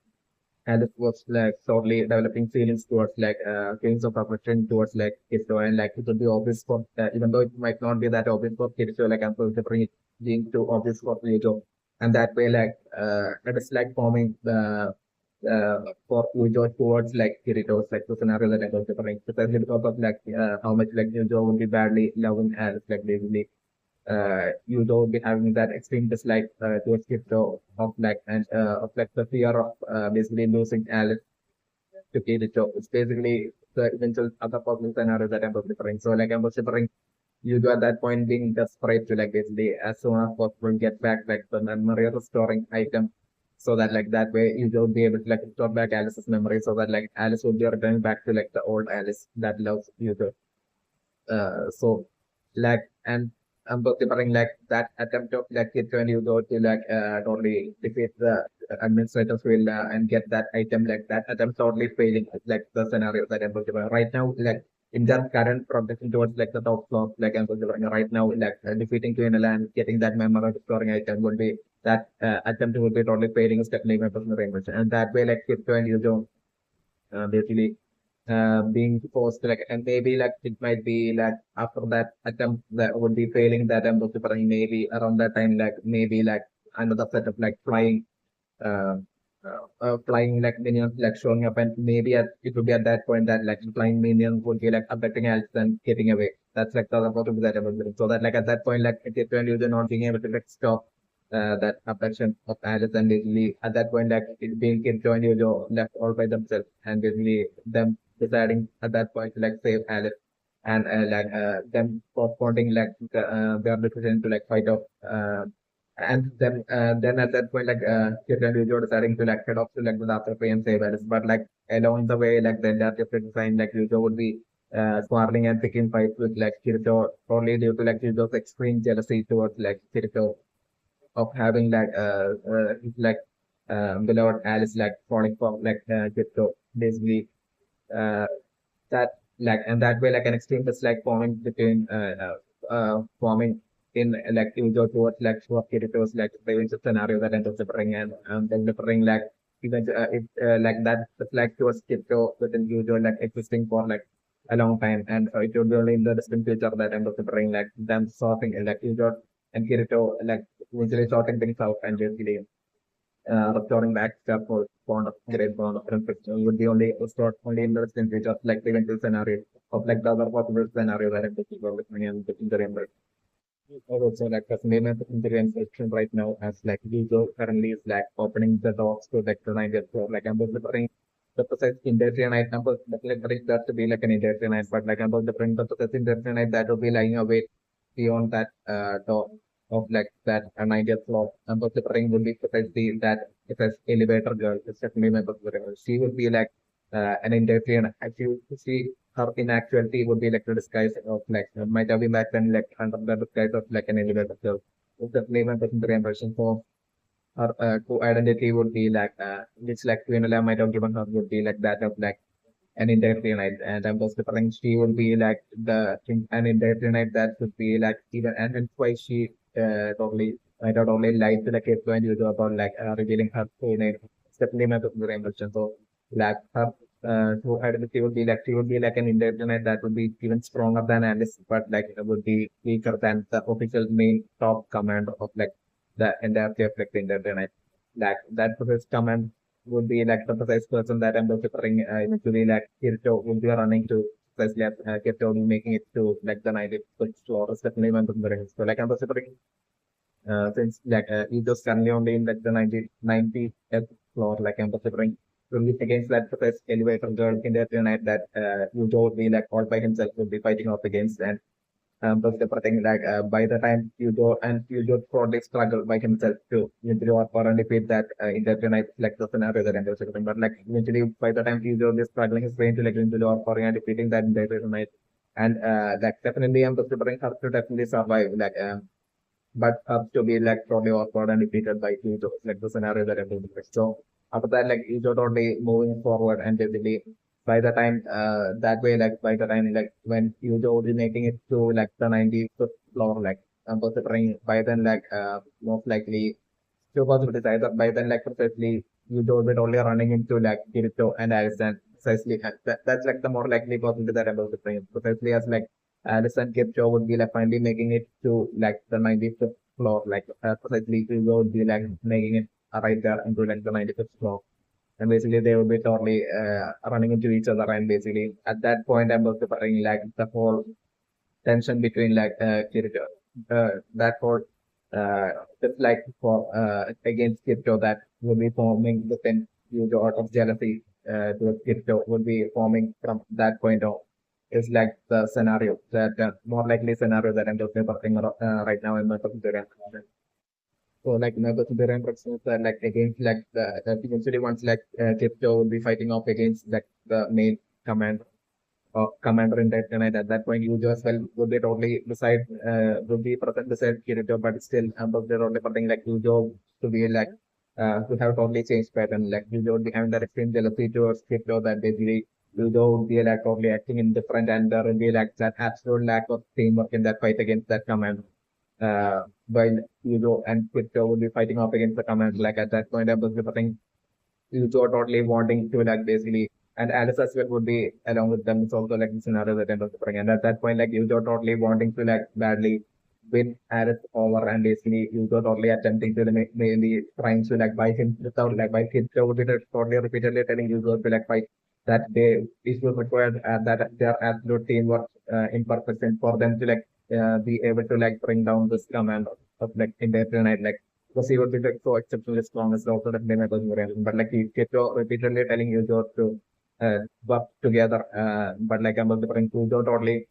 Alice was like totally developing feelings towards like feelings of affection towards like Kirito and like it would be obvious for even though it might not be that obvious for Kirito like I'm going to bring it being too obvious for Yujo and that way like it is like forming for Yujo towards like Kirito's like the scenario that I'm going to bring especially because of like how much like Yujo would be badly loving Alice like basically you don't be having that extreme dislike towards crypto of like and of like the fear of basically losing Alice to Kirito. It's basically the eventual other possible scenario that I'm preparing. So like I'm preparing you do at that point being desperate to like basically as soon as possible get back like the memory restoring item so that like that way you will be able to like restore back Alice's memory so that like Alice will be returning back to like the old Alice that loves you. So like and I'm preparing like that attempt of like it when you go to like totally defeat the administrator's will and get that item like that attempt totally failing like the scenario that I'm preparing right now like in that current progression towards like the top floor like I'm preparing right now like defeating Queen and getting that memory restoring item would be that attempt would be totally failing is definitely my personal impression and that way like Kirito and Yuzo basically being forced like and maybe like it might be like after that attempt that would be failing that I'm preparing maybe around that time like maybe like another set of like flying uh, flying like minions like showing up and maybe it would be at that point that like flying minions would be like abducting Alice and getting away. That's like the other possibility that I was doing. So that like at that point like it when you're not being able to like stop that abduction of Alice and basically at that point like it being kid joined you left all by themselves and basically them deciding at that point to like save Alice and like them postponing like their decision to like fight off and then at that point, like Kit and Yujo deciding to like head off to like the after pay and save Alice. But like along the way, like the entire different sign, like Yujo would be quarreling and picking fights with like Kirito, only due to like Yujo's extreme jealousy towards like Kirito of having like beloved Alice like falling from like Kirito. Basically, uh, that like and that way like an extreme dislike forming between forming in like Yujo towards like Swap Kirito's like the scenario that ends up differing and then differing like even it like that dislike towards Kirito within Yujo like existing for like a long time and it would be only in the distant future that ends up differing like them sorting like Yujo and Kirito like eventually sorting things out and basically restoring back the full bond of great bond of friendship would be only restored only in the distant future, like the eventual scenario of like the other possible scenario that I'm thinking about with me and the interim. Or also like the main interim section right now as like Google currently is like opening the doors to like the 90th floor. Like I'm preparing the precise industrial night number definitely that to be like an industrial night, but like I'm preparing the precise industrial night that will be lying away beyond that door of like that 90th floor. I'm preparing would be precisely that if as elevator girl is definitely my preparing. She would be like an industrial actually she her inactuality would be like the disguise of like might have been back then like under the disguise of like an elevator. So it's definitely my personal impression. So her true identity would be like which like Quinola might have given her would be like that of like an indefinite, and I'm just referring she would be like an indefinite that would be like even, and hence why she totally I don't only lied to the kid when you do about like revealing her true name. It's definitely my personal impression. So like her true identity would be like she would be like an indefinite that would be even stronger than Alice, but like it would be weaker than the official main top command of like the entire of like the indefinite. Like that precise command would be like the precise person that I'm preferring eventually like Kirito would be running to precisely Kirito will be making it to like the 90th floor is definitely one of the so like I'm preferring since like Ito's currently only in like the 90th floor like I'm preferring to be against that precise elevator girl in the night that Yujo would be like all by himself would be fighting off against, and but the thing like by the time you do probably struggle by himself to eventually or defeat that internet like the scenario that I'm describing. But like eventually by the time you do this struggling his brain to like eventually or and defeating that internet, and like definitely I'm considering her to definitely survive like but up to be like totally awkward and defeated by Kirito, like the scenario that I'm doing. So after that, like Kirito totally moving forward and basically by the time that way, like by the time like when Kirito will be making it to like the 95th floor, like I'm considering by then like most likely two possibilities either by then like precisely Kirito will be only running into like Kirito and Alison precisely that's like the more likely possibility that I'm considering precisely as like Alison Kirito would be like finally making it to like the 95th floor, like precisely we would be like making it right there into like the 95th floor. And basically they would be totally running into each other, and basically at that point I'm also preparing like the whole tension between like Kirito, that whole just like for against Kirito that would be forming within huge out of jealousy towards Kirito would be forming from that point on is like the scenario that more likely scenario that I'm talking about right now in my consideration. So like my consideration is like against like the eventually once like Kirito will be fighting off against like the main command commander in that tonight. At that point, you as well would be totally beside, would be present beside Kirito, but still, but they're only something like Yujo to be like, to have totally changed pattern. Like Yujo would be having that extreme jealousy towards Kirito that basically Yujo would be like totally acting indifferent, and there would be like that absolute lack of teamwork in that fight against that command. While Yujo and Kirito would be fighting off against the command. Like at that point, I was referring Yuzo totally wanting to like basically, and Alice as well would be along with them. It's also like the scenario that I'm suffering. And at that point, like Yuzo totally wanting to like badly win Alice over, and basically Yuzo totally attempting to mainly trying to like buy him without like buy him. So would be totally repeatedly telling Yuzo to like fight that they it was required that their absolute teamwork in perfection for them to like be able to like bring down this command of like in their night like because he would be like so exceptionally strong as also that they was reaction. But like he kept repeatedly telling you to work together. But like I'm referring to Joe totally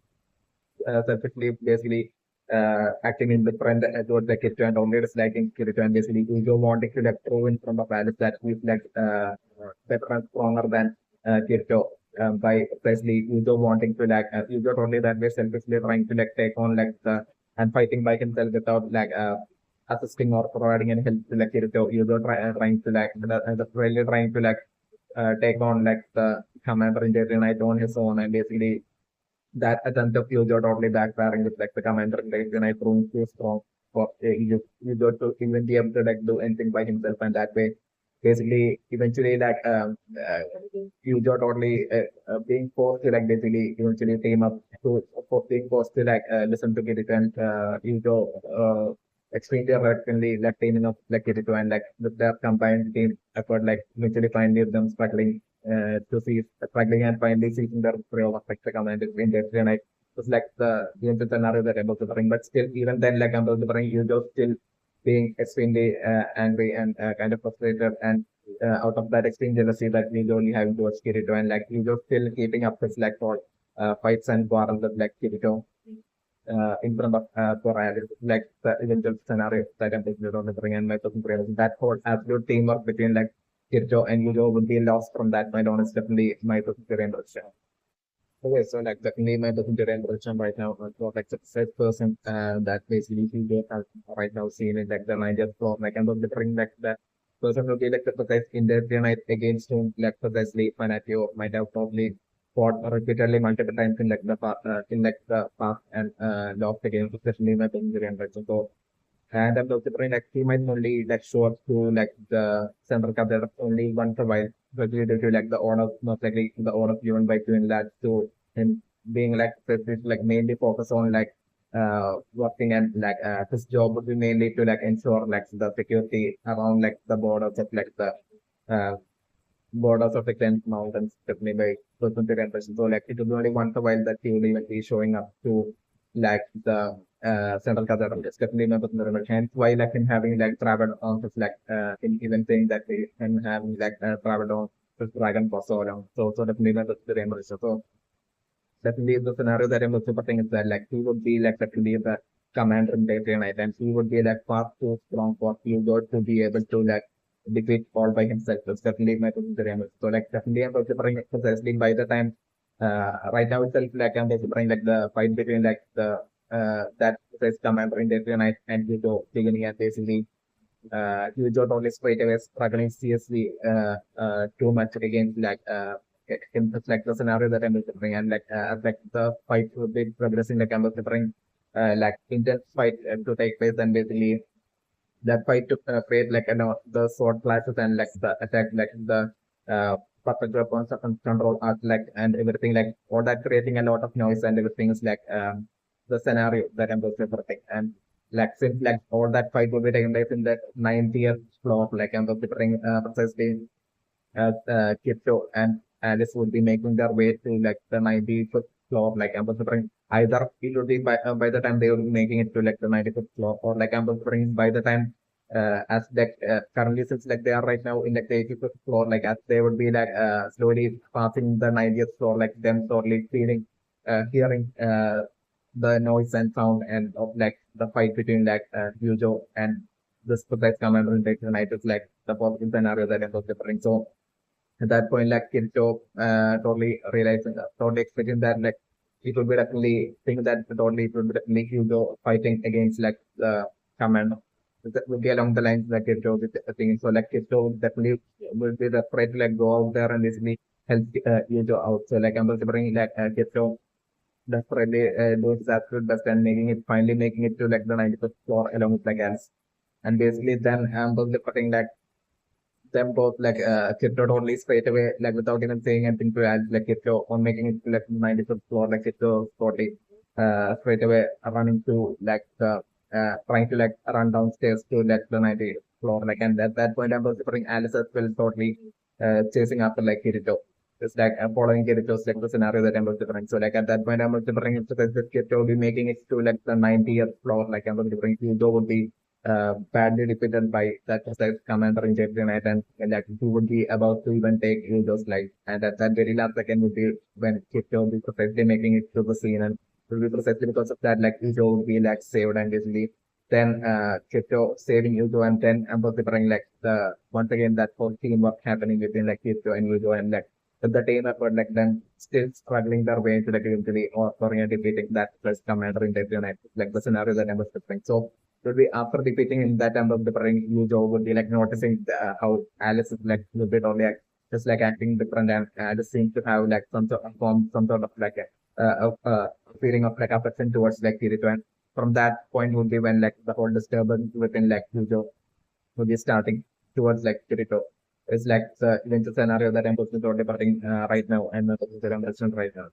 selfishly basically acting in different towards the Kirito and only disliking Kirito, and basically Ujo wanting to like prove in front of Alice that he's like better and stronger than Kirito. By precisely Ujo wanting to like Ujo totally that way selfishly trying to like take on like the and fighting by himself without like assisting or providing any help to like Kirito. Ujo trying to like really trying to like take on like the commander in the night on his own, and basically that attempt of Yujo totally backfiring with like the commander in the night proving too strong for Yujo to even be able to like do anything by himself, and that way basically eventually like Yujo totally being forced to like basically eventually team up to for being forced to like listen to Kirito, and Yujo extremely reluctantly like teaming up like Kirito, and like with their combined team effort like eventually finally them struggling to see struggling and finally seeking the victory over like the command in that and I was like the scenario that I'm also bring, but still even then like I'm also bring Yujo still being extremely angry and kind of frustrated, and out of that extreme jealousy that we only having towards Kirito, and like Yujo still keeping up his like for fights and quarrels with like Kirito in front of Korea, like the eventual scenario that I'm taking on the bring and my person that whole absolute teamwork between like Kirito and Yujo would be lost from that point on is definitely my person. Okay, so like the name and the generation right now, for like success person, that basically he get right now seen in like the 90th floor, like and the bring like the person who be like the success in the night against him, like successfully Fanatio might have probably fought repeatedly multiple times in like the in like the past and lost against especially in the generation. So and I'm also trying like he might only like show up to like the central cabinet only once a while, but due to like the order, most likely the order given by Queen Lad to him being like specific, like mainly focus on like working and like his job would be mainly to like ensure like the security around like the borders of like the uh, borders of the Grand Mountains, definitely by person to person. So like it will be only once a while that he will even be showing up to like the central Qatar. It's definitely not the remote. Hence why like him having like traveled on his like in even saying that he can having like traveled on his dragon for so long. So definitely not the remote. So definitely the scenario that I'm also putting is that like he would be like definitely the commander in day and night and he would be like far too strong for Hugo to be able to like defeat all by himself. That's definitely my consideration. So like definitely I'm considering precisely by the time right now itself like I'm considering like the fight between like the that precise commander in day and night and Hugo beginning and basically Hugo only straight away struggling seriously too much against like in like the scenario that I'm considering and like the fight would be progressing like I'm considering like intense fight to take place and basically that fight to create like the sword clashes and like the attack like the perfect weapons of control art like and everything like all that creating a lot of noise and everything is like the scenario that I'm considering and like since like all that fight will be taking place in that 90th floor like I'm considering precisely Kirito and Alice would be making their way to like the 95th floor. Like I'm considering either it would be by the time they will be making it to like the 95th floor, or like I'm considering by the time as like currently since like they are right now in like the 85th floor, like as they would be like slowly passing the 90th floor, like them slowly feeling hearing the noise and sound and of like the fight between like Yujo and the Spotlight Commander in the night is like the possible scenario that I'm considering. So at that point, like Kirito totally realizing, totally expecting that like it would be definitely think that totally it would be definitely Hugo fighting against like the command. That would be along the lines that Kirito is thinking. So like Kirito definitely will be afraid to like go out there and basically help Hugo out. So like I'm considering like Kirito desperately doing his absolute best and making it finally making it to like the 95th floor along with like Alice. And basically then I'm putting like them both like Kirito only straight away, like without even saying anything to add, like Kirito on making it to like 95th floor, like Kirito totally straight away running to like the trying to like run downstairs to like the 90th floor, like and at that point I'm considering Alice as well totally chasing after like Kirito. It's like following Kirito's like the scenario that I'm considering. So like at that point I'm considering it's because Kirito will be making it to like the 90th floor, like I'm considering Hugo would be badly defeated by that precise commander in Jet Night and that he would be about to even take Yudo's life. And at that very last second would be when Kirito will be precisely making it to the scene and will be precisely because of that like Yudo will be like saved and basically then Kirito saving Yudo and then empowering like the once again that whole teamwork happening between like Kirito and Yudo and like the team effort like them still struggling their way to like eventually or scoring and defeating that plus commander in Jet Night like the scenario that I was expecting. So would be after defeating in that time of the playing Joe would be like noticing how Alice is like a bit only like, just like acting different and Alice seems to have like some sort of form, some sort of like a feeling of like affection towards like Kirito and from that point would be when like the whole disturbance within like Yujo would be starting towards like Kirito. It's like the eventual scenario that I'm totally putting right now and I'm right now.